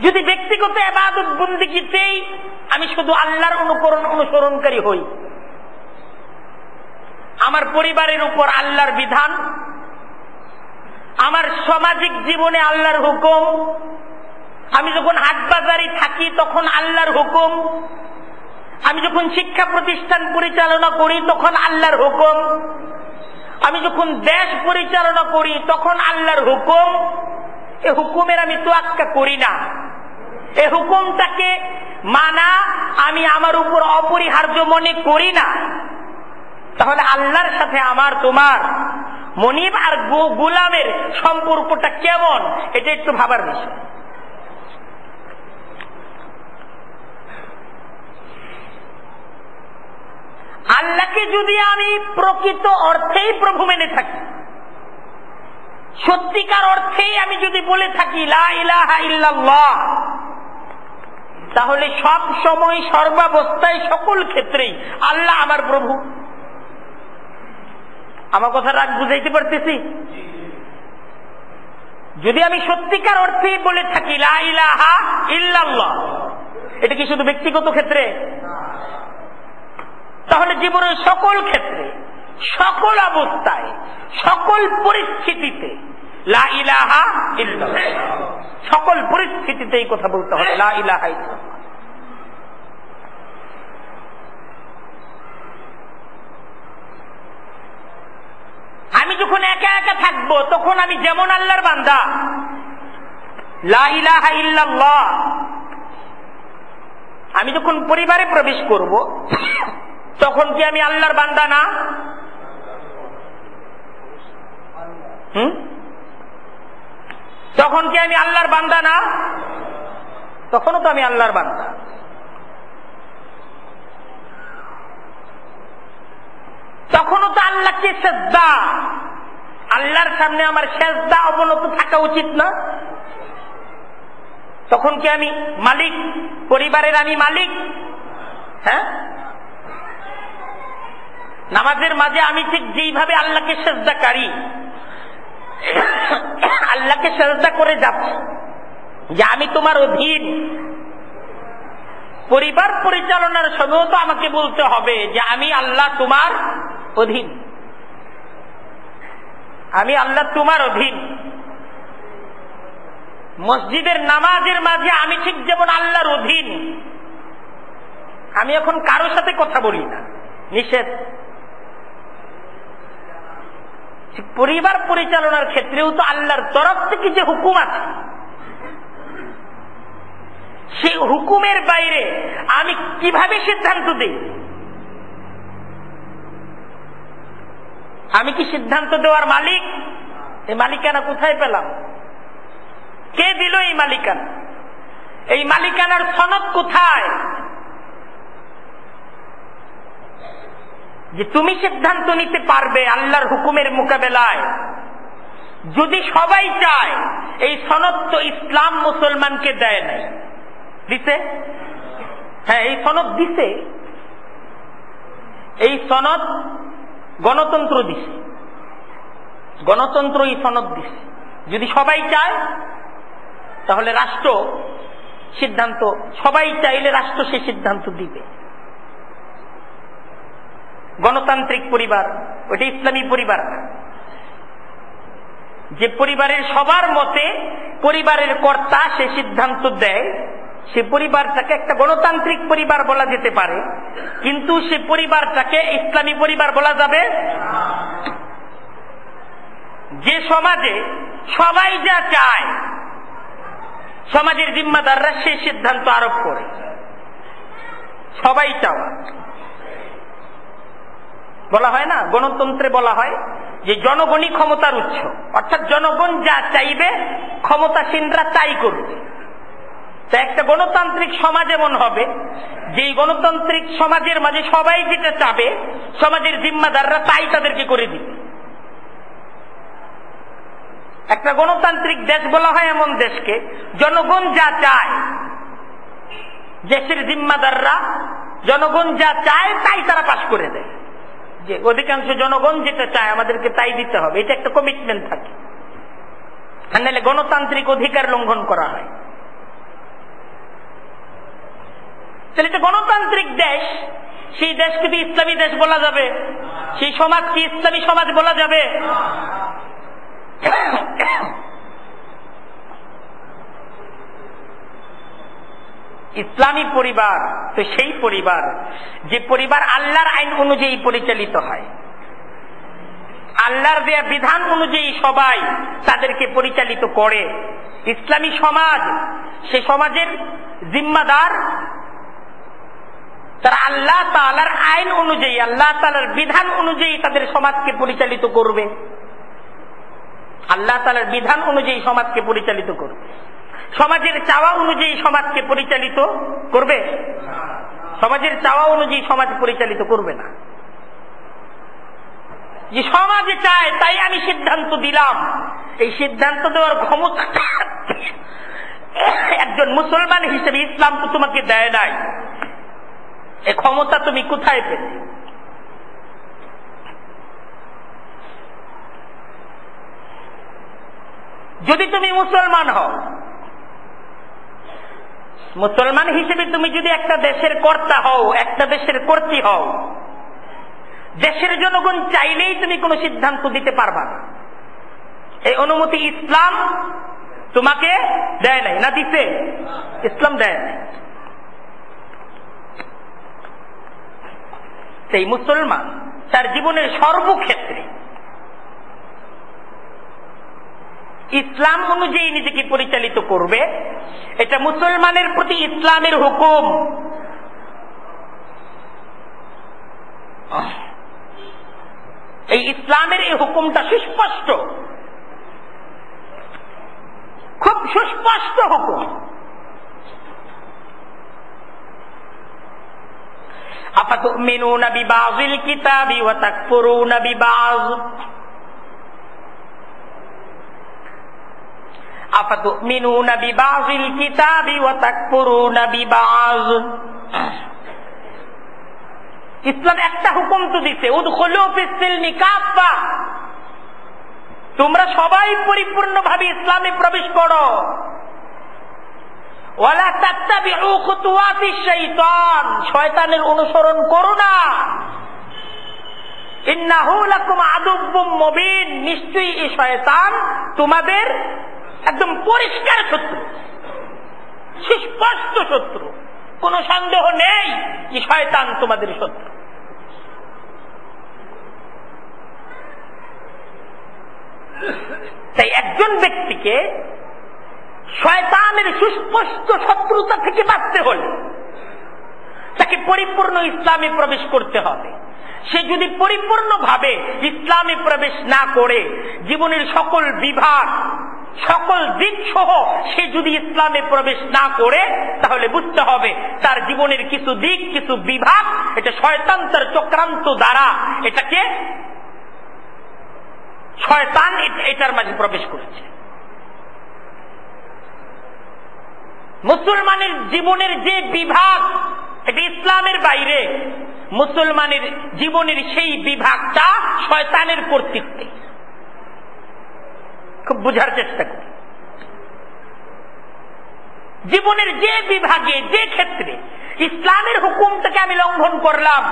যদি ব্যক্তিগত ইবাদত বন্দেগীতেই আমি শুধু আল্লাহর অনুসরণকারী হই, আমার পরিবারের উপর আল্লাহর বিধান, আমার সামাজিক জীবনে আল্লাহর হুকুম, আমি যখন হাট বাজারে থাকি তখন আল্লাহর হুকুম, আমি যখন শিক্ষা প্রতিষ্ঠান পরিচালনা করি তখন আল্লাহর হুকুম, আমি যখন দেশ পরিচালনা করি তখন আল্লাহর হুকুম, এ হুকুমের আমি তোয়াক্কা করি না, এ হুকুমটাকে মানা আমি আমার উপর অপরিহার্য মনে করি না, তাহলে আল্লাহর সাথে আমার তোমার মনিব আর গোলামের সম্পর্কটা কেমন, এটা একটু ভাবার বিষয়। আল্লাহকে যদি আমি প্রকৃত অর্থেই প্রভু মেনে থাকি, সত্যিকার অর্থেই আমি যদি বলে থাকি লা ইলাহা ইল্লাল্লাহ, তাহলে সব সময় সর্বাবস্থায় সকল ক্ষেত্রেই আল্লাহ আমার প্রভু। আমার কথা রাগ বুঝাইতে পারতেছি? যদি আমি সত্যিকার অর্থেই বলে থাকি লা ইলাহা ইল্লাল্লাহ, এটা কি শুধু ব্যক্তিগত ক্ষেত্রে? তাহলে জীবনের সকল ক্ষেত্রে, সকল অবস্থায়, সকল পরিস্থিতিতে লা ইলাহা ইল্লাল্লাহ, সকল পরিস্থিতিতে এই কথা বলতে হবে, লা ইলাহা ইল্লাল্লাহ। আমি যখন একা একা থাকবো তখন আমি যেমন আল্লাহর বান্দা, লা ইলাহা ইল্লাল্লাহ। আমি যখন পরিবারে প্রবেশ করব তখন কি আমি আল্লাহর বান্দা না? তখন কি আমি আল্লাহর বান্দা না? তখনও তো আমি আল্লাহর বান্দা। তখনও তো আল্লাহকে সেজদা, আল্লাহর সামনে আমার সেজদা অবনত থাকা উচিত না? তখন কি আমি মালিক, পরিবারের আমি মালিক? হ্যাঁ, নামাজের মাঝে আমি ঠিক যেইভাবে আল্লাহকে সেজদাকারী, আল্লাহকে সেজদা করে যাচ্ছি যে আমি তোমার অধীন, পরিবার পরিচালনার সময়ও তো আমাকে বলতে হবে যে আমি আল্লাহ তোমার অধীন, আমি আল্লাহ তোমার অধীন। মসজিদের নামাজের মাঝে আমি ঠিক যেমন আল্লাহর অধীন, আমি এখন কারোর সাথে কথা বলি না, নিষেধ। পরিবার পরিচালনার ক্ষেত্রেও তো আল্লাহর তরফ থেকে যে হুকুম আছে, সেই হুকুমের বাইরে আমি কিভাবে সিদ্ধান্ত দিই? আমি কি সিদ্ধান্ত দেওয়ার মালিক? এই মালিকানা কোথায় পেলাম? কে দিল এই মালিকানা? এই মালিকানার সনদ কোথায় যে তুমি সিদ্ধান্ত নিতে পারবে আল্লাহর হুকুমের মোকাবেলায়? যদি সবাই চায়, এই সনদ তো ইসলাম মুসলমানকে দেয় নাই, দিছে? হ্যাঁ, এই সনদ দিছে। এই সনদ গণতন্ত্র দিছে, গণতন্ত্র এই সনদ দিছে। যদি সবাই চায় তাহলে রাষ্ট্র সিদ্ধান্ত, সবাই চাইলে রাষ্ট্র সে সিদ্ধান্ত দিবে। গণতান্ত্রিক পরিবার ওটা ইসলামী পরিবার না, যে পরিবারের সবার মতে পরিবারের কর্তা সে সিদ্ধান্ত দেয়, সে পরিবারটাকে একটা গণতান্ত্রিক পরিবার বলা যেতে পারে, কিন্তু সে পরিবারটাকে ইসলামী পরিবার বলা যাবে। যে সমাজে সবাই যা চায়, সমাজের জিম্মাদাররা সে সিদ্ধান্ত আরোপ করে, সবাই চাওয়া বলা হয় না, গণতন্ত্রে বলা হয় যে জনগণই ক্ষমতার উৎস, অর্থাৎ জনগণ যা চাইবে ক্ষমতাসীনরা তাই করবে। তা একটা গণতান্ত্রিক সমাজ এমন হবে যে গণতান্ত্রিক সমাজের মাঝে সবাই যেটা চাবে সমাজের জিম্মাদাররা তাই তাদেরকে করে দিবে। একটা গণতান্ত্রিক দেশ বলা হয় এমন দেশকে জনগণ যা চায়, দেশের জিম্মাদাররা জনগণ যা চায় তাই তারা পাশ করে দেয়, যে অধিকাংশ জনগণ যেটা চায় আমাদেরকে তাই দিতে হবে, এটা একটা কমিটমেন্ট থাকে। আর নাহলে গণতান্ত্রিক অধিকার লঙ্ঘন করা হয়। তাহলে এটা গণতান্ত্রিক দেশ, সেই দেশকে কি ইসলামী দেশ বলা যাবে? সেই সমাজ কি ইসলামী সমাজ বলা যাবে? ইসলামী পরিবার তো সেই পরিবার যে পরিবার আল্লাহর আইন অনুযায়ী পরিচালিত হয়, আল্লাহর দেয়া বিধান অনুযায়ী সবাই তাদেরকে পরিচালিত করে। ইসলামী সমাজ, সে সমাজের জিম্মাদার তারা আল্লাহ তাআলার আইন অনুযায়ী, আল্লাহ তাআলার বিধান অনুযায়ী তাদের সমাজকে পরিচালিত করবে। আল্লাহ তাআলার বিধান অনুযায়ী সমাজকে পরিচালিত করবে, সমাজের চাওয়া অনুযায়ী সমাজকে পরিচালিত করবে? সমাজের চাওয়া অনুযায়ী সমাজ পরিচালিত করবে না। যে সমাজে চায় তাই আমি সিদ্ধান্ত দিলাম, এই সিদ্ধান্ত দেওয়ার ক্ষমতা একজন মুসলমান হিসেবে ইসলাম তো তোমাকে দেয় নাই, এ ক্ষমতা তুমি কোথায় পেলে? যদি তুমি মুসলমান হও, মুসলমান হিসেবে তুমি যদি একটা দেশের কর্তা হও, একটা দেশের কর্ত্রী হও, দেশের জনগণ চাইলেই তুমি কোনো সিদ্ধান্ত দিতে পারবা না। এই অনুমতি ইসলাম তোমাকে দেয় নাই না দিছে? ইসলাম দেয় নাই। সেই মুসলমান তার জীবনের সর্বক্ষেত্রে ইসলাম অনুযায়ী নিজেকে পরিচালিত করবে, এটা মুসলমানের প্রতি ইসলামের হুকুম। এই ইসলামের এই হুকুমটা সুস্পষ্ট, খুব সুস্পষ্ট হুকুম। আফাতুমিনুনা বিবাযিল কিতাবি ওয়া তাকফুরুনা বিবায, আফাতুমিনুনা বিবাযিল কিতাবি ওয়া তাকফুরুনা বিবায। ইসলাম একটা হুকুম তো দিছে, উদখুলু ফিস সিলমি কাফা, তোমরা সবাই পরিপূর্ণভাবে ইসলামে প্রবেশ করো। ওয়ালা তাত্তাবিউ খুতুওয়াতিশ শাইতান, শয়তানের অনুসরণ করো না। ইন্নাহু লাকুম আদুব্বুম মুবিন, নিশ্চয়ই এই শয়তান তোমাদের একদম পরিষ্কার শত্রু, সুস্পষ্ট শত্রু, কোনো সন্দেহ নেই যে শয়তান তোমাদের শত্রু। তাই একজন ব্যক্তিকে শয়তানের সুস্পষ্ট শত্রুতা থেকে বাঁচতে হলে তাকে পরিপূর্ণ ইসলামে প্রবেশ করতে হবে। সে যদি পরিপূর্ণভাবে ইসলামে প্রবেশ না করে জীবনের সকল বিভাগ, সকল দিক সহ সে যদি ইসলামে প্রবেশ না করে, তাহলে বুঝতে হবে তার জীবনের কিছু দিক, কিছু বিভাগ, এটা শয়তান তার চক্রান্ত দ্বারা এটাকে শয়তান এটার মাঝে প্রবেশ করেছে। মুসলমানের জীবনের যে বিভাগ এটা ইসলামের বাইরে, মুসলমানের জীবনের সেই বিভাগটা শয়তানের কর্তৃত্বে। খুব বুঝার চেষ্টা করি, জীবনের যে বিভাগে, যে ক্ষেত্রে ইসলামের হুকুমটাকে আমি লঙ্ঘন করলাম,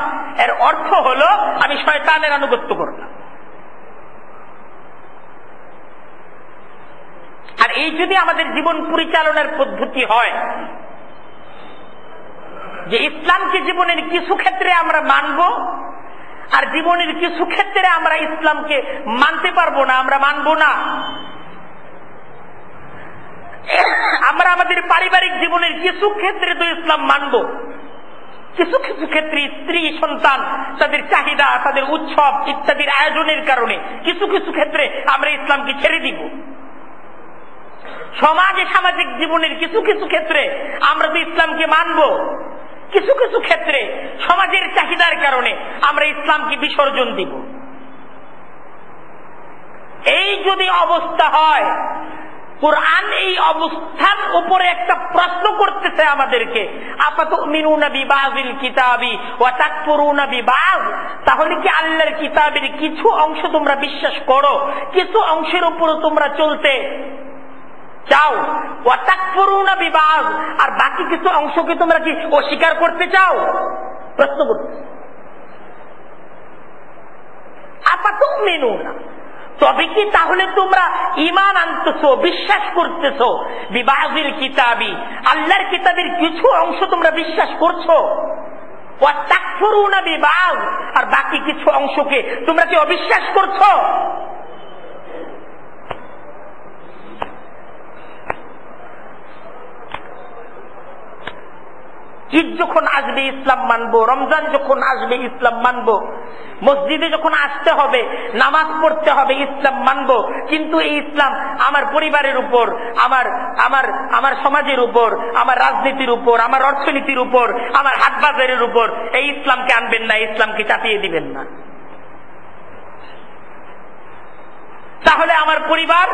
এর অর্থ হলো আমি শয়তানের আনুগত্য করলাম। আর এই যদি আমাদের জীবন পরিচালনার পদ্ধতি হয় যে ইসলামকে জীবনের কিছু ক্ষেত্রে আমরা মানব, আর জীবনের কিছু ক্ষেত্রে আমরা ইসলামকে মানতে পারবো না, আমরা মানব না। আমরা আমাদের পারিবারিক জীবনের কিছু ক্ষেত্রে তো ইসলাম মানব, কিছু কিছু ক্ষেত্রে স্ত্রী সন্তান তাদের চাহিদা, তাদের উৎসব ইত্যাদির আয়োজনের কারণে কিছু কিছু ক্ষেত্রে আমরা ইসলামকে ছেড়ে দিব। সমাজে সামাজিক জীবনের কিছু কিছু ক্ষেত্রে আমরা তো ইসলামকে মানব, কিছু কিছু ক্ষেত্রে সমাজের চাহিদার কারণে আমরা ইসলামকে বিসর্জন দিব। এই যদি অবস্থা হয়, কুরআন এই অবস্থার উপরে একটা প্রশ্ন করতেছে আমাদেরকে, আফাতুমিনুনা বিবাযিল কিতাবি ওয়া তাকফুরুনা বিবায, তাহলে কি আল্লাহর কিতাবের কিছু অংশ তোমরা বিশ্বাস করো, কিছু অংশের উপর তোমরা চলতে চাও, ওয়া তাকফুরুনা বিবায, আর বাকি কিছু অংশকে তোমরা কি অস্বীকার করতে চাও? প্রশ্ন করতে। আফাতুমিনুনা, তবে কি তাহলে তোমরা ঈমান আনতেছো, বিশ্বাস করতেছো, বিবাযিল কিতাবি, আল্লাহর কিতাবের কিছু অংশ তোমরা বিশ্বাস করছো, ওয়া তাকফুরুনা বিবায, আর বাকি কিছু অংশকে তোমরা কি অবিশ্বাস করছো? ঈদ যখন আসবে ইসলাম মানবো, রমজান যখন আসবে ইসলাম মানবো, মসজিদে যখন আসতে হবে, নামাজ পড়তে হবে, ইসলাম মানবো। কিন্তু এই ইসলাম আমার পরিবারের উপর, আমার আমার আমার সমাজের উপর, আমার রাজনীতির উপর, আমার অর্থনীতির উপর, আমার হাট বাজারের উপর এই ইসলামকে আনবেন না, ইসলামকে চাপিয়ে দিবেন না। তাহলে আমার পরিবার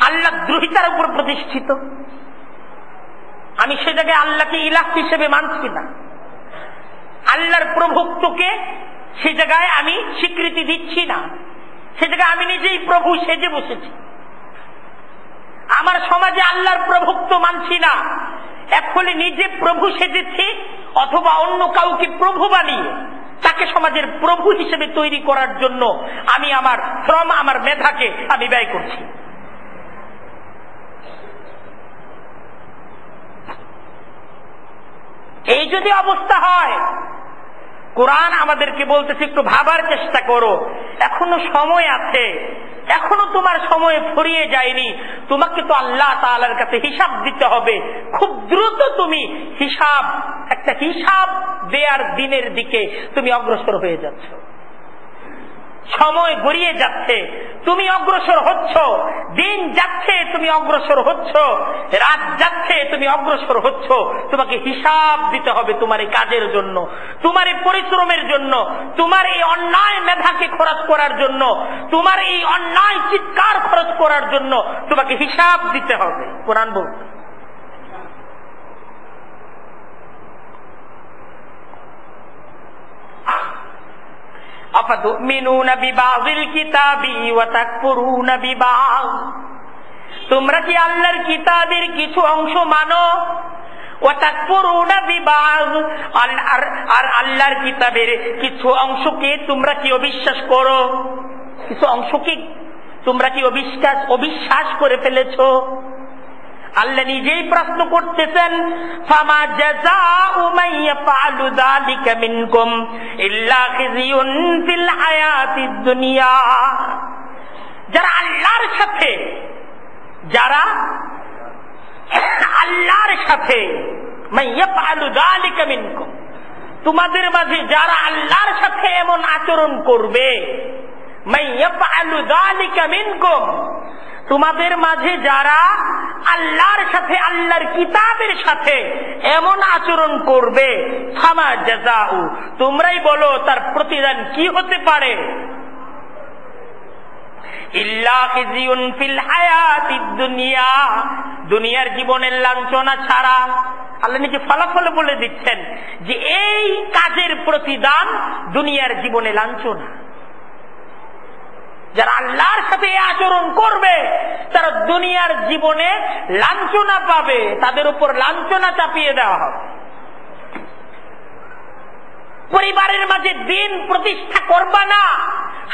আল্লাহ দ্রোহিতার উপর প্রতিষ্ঠিত, আমি সে জায়গায় আল্লাহকে ইলাহ হিসেবে মানছি না, আল্লাহর প্রভুত্বকে সে জায়গায় আমি স্বীকৃতি দিচ্ছি না, সে জায়গায় আমি নিজেই প্রভু সেজে বসেছি। আমার সমাজে আল্লাহর প্রভুত্ব মানছি না, এক হলে নিজে প্রভু সেজেছি, অথবা অন্য কাউকে প্রভু বানিয়ে তাকে সমাজের প্রভু হিসেবে তৈরি করার জন্য আমি আমার শ্রম, আমার মেধাকে আমি ব্যয় করছি। এই যদি অবস্থা হয়, কোরআন আমাদেরকে বলতেছে একটু ভাবার চেষ্টা করো, এখনো সময় আছে, এখনো তোমার সময় ফুরিয়ে যায়নি, তোমাকে তো আল্লাহ তাআলার কাছে হিসাব দিতে হবে। খুব দ্রুত তুমি একটা হিসাব দেওয়ার দিনের দিকে তুমি অগ্রসর হয়ে যাচ্ছ। সময় গড়িয়ে যাচ্ছে, তুমি অগ্রসর হচ্ছ, দিন যাচ্ছে তুমি অগ্রসর হচ্ছ, রাত যাচ্ছে তুমি অগ্রসর হচ্ছ। তোমাকে হিসাব দিতে হবে তোমার এই কাজের জন্য, তোমার এই পরিশ্রমের জন্য, তোমার এই অন্যায় মেধাকে খরচ করার জন্য, তোমার এই অন্যায় চিৎকার খরচ করার জন্য তোমাকে হিসাব দিতে হবে। কোরআন বলছে আফাতুমিনুনা বিবাযিল কিতাবি ওয়া তাকফুরুনা বিবায, তোমরা কি আল্লাহর কিতাবের কিছু অংশ মানো, ওয়া তাকফুরুনা বিবায, আর আল্লাহর কিতাবের কিছু অংশকে তোমরা কি অবিশ্বাস করো, কিছু অংশকে তোমরা কি অবিশ্বাস করে ফেলেছো। আল্লাহ নিজেই প্রশ্ন করতেছেন, ফামা জাযাউ মান ইয়াফআলু যালিকা মিনকুম ইল্লা খিজিয়ুন ফিল হায়াতিদ দুনিয়া। যারা আল্লাহর সাথে মান ইয়াফআলু যালিকা মিনকুম, তোমাদের মাঝে যারা আল্লাহর সাথে এমন আচরণ করবে, মান ইয়াফআলু যালিকা মিনকুম, তোমাদের মাঝে যারা আল্লাহর সাথে আল্লাহর কিতাবের সাথে এমন আচরণ করবে, ফামা জাযাউ, তোমরাই বলো তার প্রতিদান কি হতে পারে। ইল্লা খিজিয়ুন ফিল হায়াতিদ দুনিয়া, দুনিয়ার জীবনের লাঞ্ছনা ছাড়া। আল্লাহ নিজে ফলাফল বলে দিচ্ছেন যে এই কাজের প্রতিদান দুনিয়ার জীবনে লাঞ্ছনা। যারা আল্লাহর সাথে আচরণ করবে তারা দুনিয়ার জীবনে লাঞ্ছনা পাবে, তাদের উপর লাঞ্ছনা চাপিয়ে দেওয়া হবে। পরিবারের মাঝে দিন প্রতিষ্ঠা করবা না,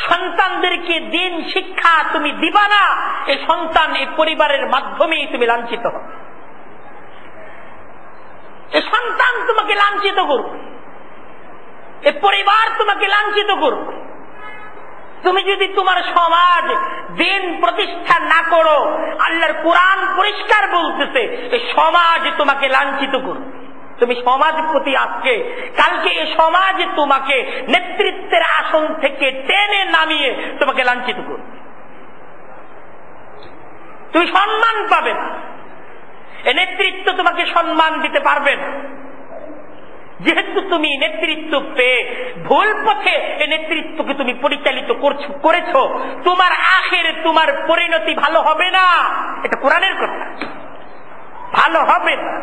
সন্তানদেরকে দিন শিক্ষা তুমি দিবা না, এই সন্তান এই পরিবারের মাধ্যমেই তুমি লাঞ্ছিত হবে। এই সন্তান তোমাকে লাঞ্ছিত করবে, এই পরিবার তোমাকে লাঞ্ছিত করবে। তুমি যদি তোমার সমাজ দিন প্রতিষ্ঠা না করো, আল্লাহর কোরআন পরিষ্কার বলতেছে এই সমাজ তোমাকে লাঞ্ছিত করবে। তুমি সমাজপতি আজকে, কালকে এই সমাজ তোমাকে নেতৃত্বের আসন থেকে টেনে নামিয়ে তোমাকে লাঞ্ছিত করবে। তুমি সম্মান পাবে না, এই নেতৃত্ব তোমাকে সম্মান দিতে পারবে না। যেহেতু তুমি নেতৃত্ব পেয়ে ভুল পথে এই নেতৃত্বকে তুমি পরিচালিত করেছো, তোমার আখের তোমার পরিণতি ভালো হবে না। এটা কোরআনের কথা, ভালো হবে না।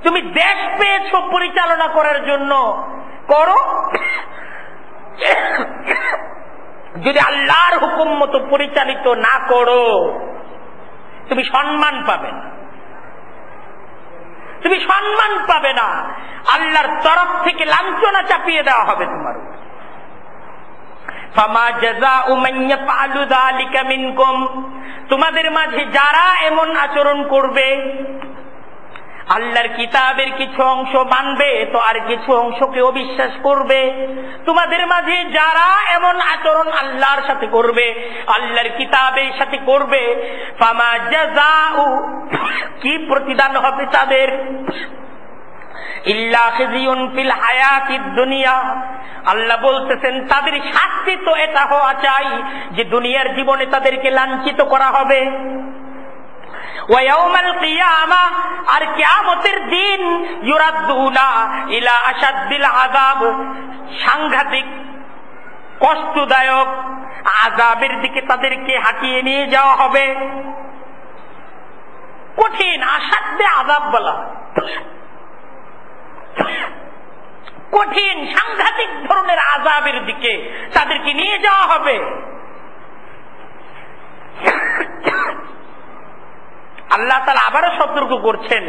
তুমি দেশ পেয়েছো পরিচালনা করার জন্য, করো। যদি আল্লাহর হুকুম মতো পরিচালিত না করো, তুমি সম্মান পাবে না, তুমি সম্মান পাবে না। আল্লাহর তরফ থেকে লাঞ্ছনা চাপিয়ে দেওয়া হবে তোমার উপর। ফামা জাযাউ মান ইয়াফআলু যালিকা মিনকুম, তোমাদের মাঝে যারা এমন আচরণ করবে, আল্লাহর কিতাবের কিছু অংশ মানবে তো আর কিছু অংশকে অবিশ্বাস করবে, তোমাদের মাঝে যারা এমন আচরণ আল্লাহর সাথে করবে, আল্লাহর কিতাবের সাথে করবে, ফামা জাযাউ, কি প্রতিদান হবে তাদের, ইল্লা খিজিয়ুন ফিল হায়াতিদ দুনিয়া। আল্লাহ বলতেছেন তাদের শাস্তি তো এটা হওয়া চাই যে দুনিয়ার জীবনে তাদেরকে লাঞ্ছিত করা হবে। ওয়ায়াউমাল কিয়ামা, আর কিয়ামতের দিন, ইউরাদ্দুনা ইলা আশাদ্দিল আযাব, সাংঘাতিক কষ্টদায়ক আযাবের দিকে তাদেরকে হাঁটিয়ে নিয়ে যাওয়া হবে। কঠিন, আসাদ্দে আযাব বলা, কঠিন সাংঘাতিক ধরনের আযাবের দিকে তাদেরকে নিয়ে যাওয়া হবে। আল্লাহ তাআলা আবারও সতর্ক করছেন,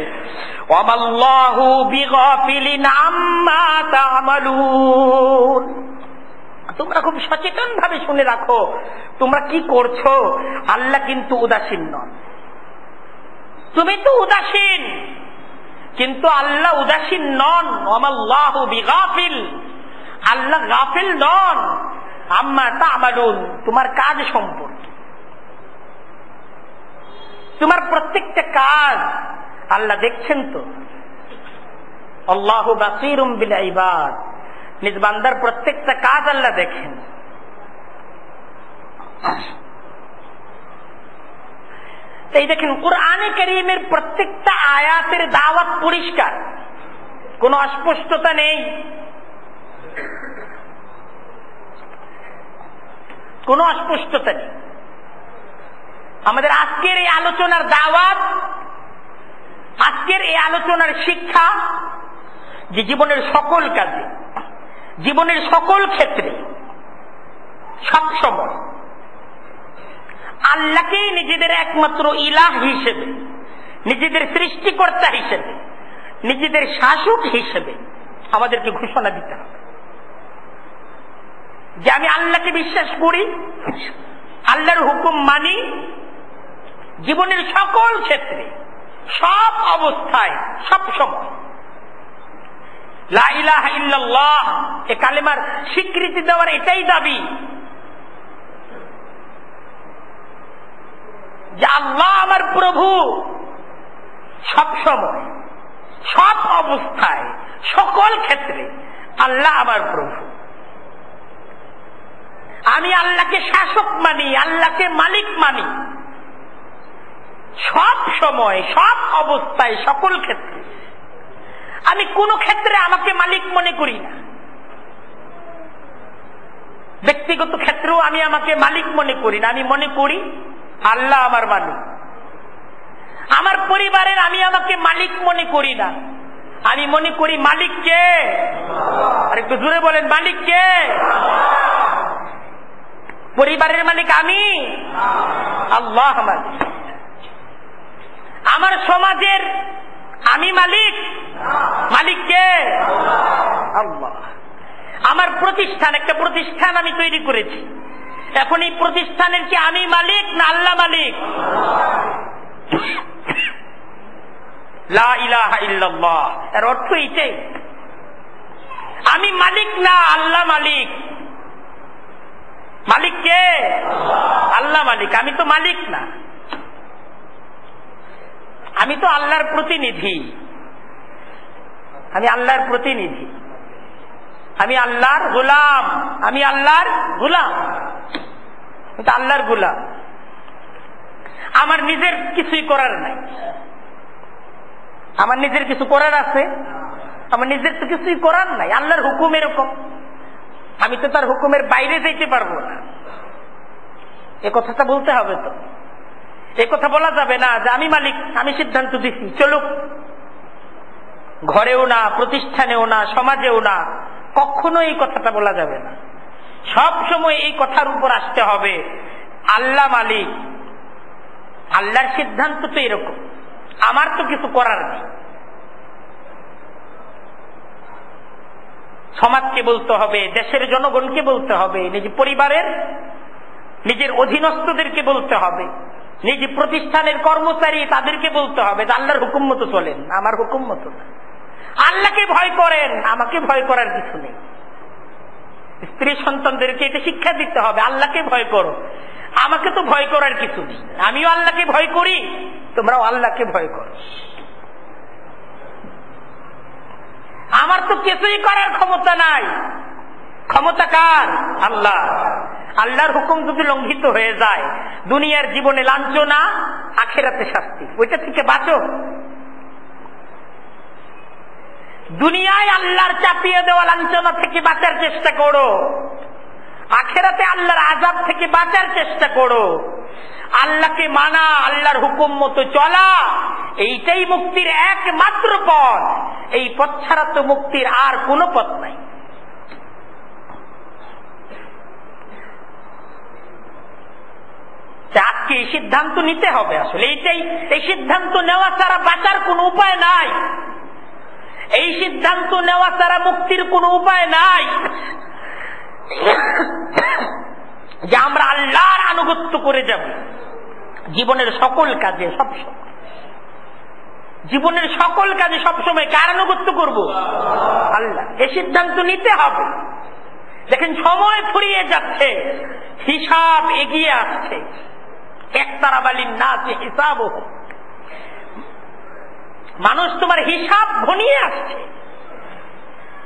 ওয়ামাল্লাহু বিগাফিলিন আম্মা তা'মালুন। তোমরা খুব সচেতন ভাবে শুনে রাখো, তোমরা কি করছো, আল্লাহ কিন্তু উদাসীন নন। তুমি তো উদাসীন, কিন্তু আল্লাহ উদাসীন নন। ওয়ামাল্লাহু বিগাফিল, আল্লাহ গাফিল নন আম্মা তা'মালুন, তোমার কাজ সম্পর্কে। তোমার প্রত্যেকটা কাজ আল্লাহ দেখছেন তো। আল্লাহু বাসীরুম বিল ইবাদ, নিজ বান্দার প্রত্যেকটা কাজ আল্লাহ দেখেন। এই দেখেন কুরআনে কারীমের প্রত্যেকটা আয়াতের দাওয়াত পরিষ্কার, কোনো অস্পষ্টতা নেই, কোনো অস্পষ্টতা নেই। আমাদের আজকের এই আলোচনার দাওয়াত, আজকের এই আলোচনার শিক্ষা যে জীবনের সকল কাজে, জীবনের সকল ক্ষেত্রে, সবসময় আল্লাহকেই নিজেদের একমাত্র ইলাহ হিসেবে, নিজেদের সৃষ্টিকর্তা হিসেবে, নিজেদের শাসক হিসেবে আমাদেরকে ঘোষণা দিতে হবে যে আমি আল্লাহকে বিশ্বাস করি, আল্লাহর হুকুম মানি, জীবনের সকল ক্ষেত্রে, সব অবস্থায়, সব সময়। লা ইলাহা ইল্লাল্লাহ এ কালেমার স্বীকৃতি দেওয়ার এটাই দাবি যে আল্লাহ আমার প্রভু, সব সময়, সব অবস্থায়, সকল ক্ষেত্রে আল্লাহ আমার প্রভু। আমি আল্লাহকে শাসক মানি, আল্লাহকে মালিক মানি, সব সময়, সব অবস্থায়, সকল ক্ষেত্রে। আমি কোন ক্ষেত্রে আমাকে মালিক মনে করি না। ব্যক্তিগত ক্ষেত্রেও আমি আমাকে মালিক মনে করি না, আমি মনে করি আল্লাহ আমার মালিক। আমার পরিবারের আমি আমাকে মালিক মনে করি না, আমি মনে করি মালিক কে? আর একটু জোরে বলেন, মালিক কে? পরিবারের মালিক আমি, আল্লাহ মালিক। আমার সমাজের আমি মালিক, মালিক কে? আল্লাহ। আমার প্রতিষ্ঠান, একটা প্রতিষ্ঠান আমি তৈরি করেছি, এখন এই প্রতিষ্ঠানের কি আমি মালিক না আল্লাহ মালিক? লা ইলাহা ইল্লাল্লাহ এর অর্থ এইটাই, আমি মালিক না আল্লাহ মালিক। মালিক কে? আল্লাহ মালিক। আমি তো মালিক না, আমি তো আল্লাহর প্রতিনিধি। আমি আল্লাহর প্রতিনিধি, আমি আল্লাহর গোলাম, আমি আল্লাহর গোলাম, আল্লাহর গোলাম। আমার নিজের কিছুই করার নাই। আমার নিজের কিছু করার আছে? আমার নিজের তো কিছুই করার নাই। আল্লাহর হুকুম এরকম, আমি তো তার হুকুমের বাইরে যেতে পারবো না। এ কথাটা বলতে হবে তো। এ কথা বলা যাবে না যে আমি মালিক, আমি সিদ্ধান্ত দিচ্ছি চলুক। ঘরেও না, প্রতিষ্ঠানেও না, সমাজেও না, কখনো এই কথাটা বলা যাবে না। সব সময় এই কথার উপর আসতে হবে আল্লাহ মালিক, আল্লাহর সিদ্ধান্ত তো এরকম, আমার তো কিছু করার নেই। সমাজকে বলতে হবে, দেশের জনগণকে বলতে হবে, নিজের পরিবারের, নিজের অধীনস্থদেরকে বলতে হবে, নিজ প্রতিষ্ঠানের কর্মচারী তাদেরকে বলতে হবে যে আল্লাহর হুকুম মতো চলেন, আমার হুকুম মতো না। আল্লাহকে ভয় করেন, আমাকে ভয় করার কিছু নেই। স্ত্রী সন্তানদেরকে এটা শিক্ষা দিতে হবে, আল্লাহকে ভয় করো, আমাকে তো ভয় করার কিছু নেই। আমিও আল্লাহকে ভয় করি, তোমরাও আল্লাহকে ভয় করো। আমার তো কিছুই করার ক্ষমতা নাই, ক্ষমতা কার? আল্লাহ। আল্লাহর হুকুম যদি লঙ্ঘিত হয়ে যায়, দুনিয়ার জীবনে লাঞ্ছনা, আখিরাতে শাস্তি, ওইটা থেকে বাঁচো। দুনিয়ায় আল্লাহর চাপিয়ে দেওয়া লাঞ্ছনা থেকে বাঁচার চেষ্টা করো, আখিরাতে আল্লাহর আযাব থেকে বাঁচার চেষ্টা করো। আল্লাহকে মানা, আল্লাহর হুকুম মতো চলা, এইটাই মুক্তির একমাত্র পথ। এই পথ ছাড়া তো মুক্তির আর কোনো পথ নাই। আজকে এই সিদ্ধান্ত নিতে হবে, আসলে এইটাই, এই সিদ্ধান্ত নেওয়া ছাড়া বাঁচার কোনো উপায় নাই। এই সিদ্ধান্ত নেওয়া ছাড়া মুক্তির কোনো উপায় নাই যে আমরা আল্লাহর আনুগত্য করে যাব জীবনের সকল কাজে, সব সময়। জীবনের সকল কাজে সবসময় কার আনুগত্য করব? আল্লাহ। এই সিদ্ধান্ত নিতে হবে। দেখেন সময় ফুরিয়ে যাচ্ছে, হিসাব এগিয়ে আসছে। একতারাবালিন নাসি হিসাবুহুম, মানুষ তোমার হিসাব ঘনিয়ে আসছে।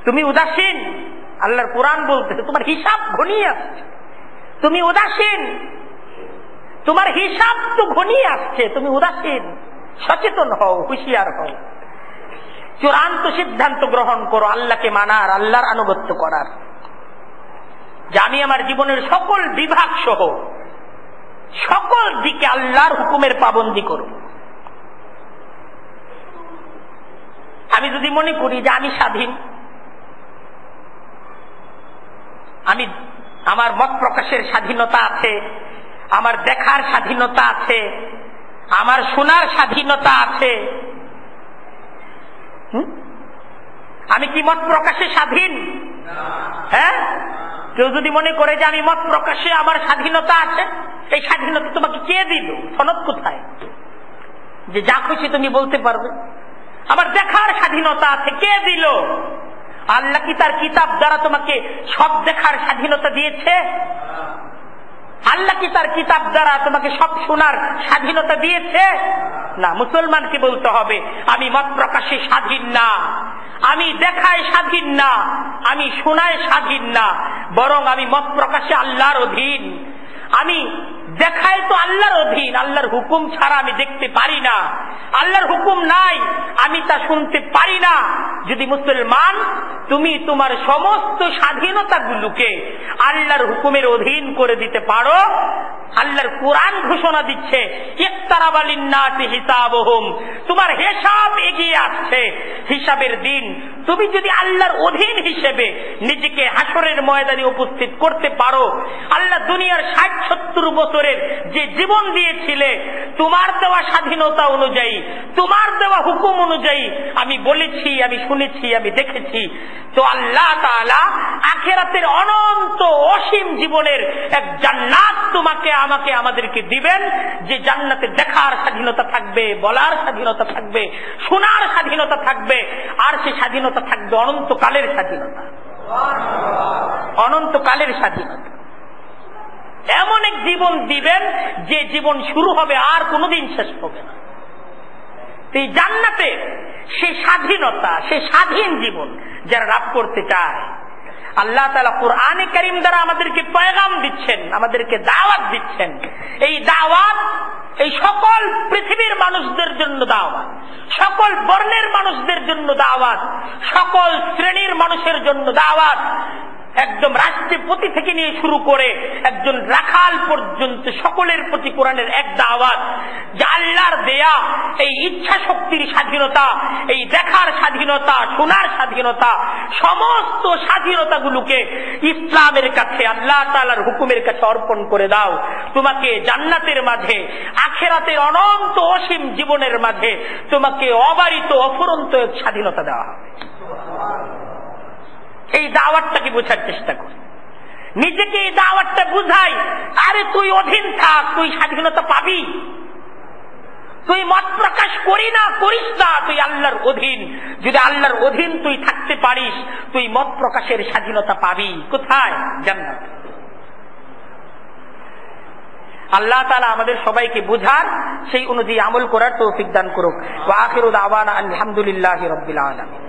তুমি উদাসীন, আল্লাহর কোরআন বলতেছে তোমার হিসাব ঘনিয়ে আসছে। তুমি উদাসীন, তোমার হিসাব তো ঘনিয়ে আসছে, তুমি উদাসীন। সচেতন হও, হুঁশিয়ার হও, চূড়ান্ত সিদ্ধান্ত গ্রহণ করো আল্লাহকে মানার, আল্লাহর আনুগত্য করার, যে আমি আমার জীবনের সকল বিভাগ সহ সকল দিকে আল্লাহর হুকুমের পাবন্দি করব। আমি যদি মনে করি যে আমি স্বাধীন, আমি আমার মত প্রকাশের স্বাধীনতা আছে, আমার দেখার স্বাধীনতা আছে, আমার শোনার স্বাধীনতা আছে, আমি কি মত প্রকাশে স্বাধীন? হ্যাঁ, কেউ যদি মনে করে যে আমি মত প্রকাশে আমার স্বাধীনতা আছে, এই স্বাধীনতা তোমাকে কে দিল? সনদ কোথায় যে যা খুশি তুমি বলতে পারবে? আমার দেখার স্বাধীনতা আছে, কে দিল? আল্লাহ কি তার কিতাব দ্বারা তোমাকে সব দেখার স্বাধীনতা দিয়েছে? আল্লাহ কি তার কিতাব দ্বারা তোমাকে সব শোনার স্বাধীনতা দিয়েছে? না। মুসলমানকে বলতে হবে আমি মত প্রকাশে স্বাধীন না, আমি দেখায় স্বাধীন না, আমি শোনায় স্বাধীন না, বরং আমি মত প্রকাশে আল্লাহর অধীন। আমি দেখায় তো আল্লাহর অধীন, আল্লাহর হুকুম ছাড়া আমি দেখতে পারি না, আল্লাহর হুকুম নাই আমি তা শুনতে পারি না। যদি মুসলমান তুমি তোমার সমস্ত স্বাধীনতাগুলোকে আল্লাহর হুকুমের অধীন করে দিতে পারো, আল্লাহর কোরআন ঘোষণা দিচ্ছে ইকতারাবালিন নাসি হিসাবুহুম, তোমার হিসাব এগিয়ে আসছে, হিসাবের দিন। তুমি যদি আল্লাহর অধীন হিসেবে নিজেকে হাসরের ময়দানে উপস্থিত করতে পারো, আল্লাহ দুনিয়ার 60-70 বছরের যে জীবন দিয়েছিলে তোমার দেওয়া স্বাধীনতা অনুযায়ী, তোমার দেওয়া হুকুম অনুযায়ী আমি বলেছি, আমি শুনেছি, আমি দেখেছি, তো আল্লাহ তাআলা আখিরাতের অনন্ত অসীম জীবনের এক জান্নাত তোমাকে আমাকে আমাদেরকে দিবেন, যে জান্নাতে দেখার স্বাধীনতা থাকবে, বলার স্বাধীনতা থাকবে, শোনার স্বাধীনতা থাকবে, আর সে স্বাধীনতা থাকবে অনন্তকালের স্বাধীনতা, অনন্তকালের স্বাধীনতা। এমন এক জীবন দিবেন যে জীবন শুরু হবে আর কোনোদিন শেষ হবে না। এই জান্নাতে সে স্বাধীনতা, সে স্বাধীন জীবন যারা লাভ করতে চায়, আল্লাহ তাআলা কোরআনে কারীম দ্বারা আমাদেরকে পয়গাম দিচ্ছেন, আমাদেরকে দাওয়াত দিচ্ছেন। এই দাওয়াত এই সকল পৃথিবীর মানুষদের জন্য দাওয়াত, সকল বর্ণের মানুষদের জন্য দাওয়াত, সকল শ্রেণীর মানুষের জন্য দাওয়াত, একদম রাষ্ট্রপতি থেকে নিয়ে শুরু করে একজন রাখাল পর্যন্ত সকলের প্রতি কোরআনের এক দাওয়াত, যে আল্লাহর দেয়া এই ইচ্ছা শক্তির স্বাধীনতা, এই দেখার স্বাধীনতা, শোনার স্বাধীনতা, সমস্ত স্বাধীনতাগুলোকে ইসলামের কাছে, আল্লাহ তাআলার হুকুমের কাছে অর্পণ করে দাও। তোমাকে জান্নাতের মাঝে, আখিরাতের অনন্ত অসীম জীবনের মাঝে তোমাকে অবারিত অফুরন্ত এক স্বাধীনতা দেওয়া হবে। এই দাওয়াতটাকে বোঝার চেষ্টা করি, নিজেকে এই দাওয়াতটা বুঝাই, আরে তুই অধীন থাক, তুই স্বাধীনতা পাবি, তুই মত প্রকাশ করি না করিস না, তুই আল্লাহর অধীন। যদি আল্লাহর অধীন তুই থাকতে পারিস, তুই মত প্রকাশের স্বাধীনতা পাবি। কোথায়? জান্নাত। আল্লাহ তাআলা আমাদের সবাইকে বুঝার, সেই অনুযায়ী আমল করার তৌফিক দান করুক। ওয়া আখিরু দাওয়ানা আলহামদুলিল্লাহি রাব্বিল আলামিন।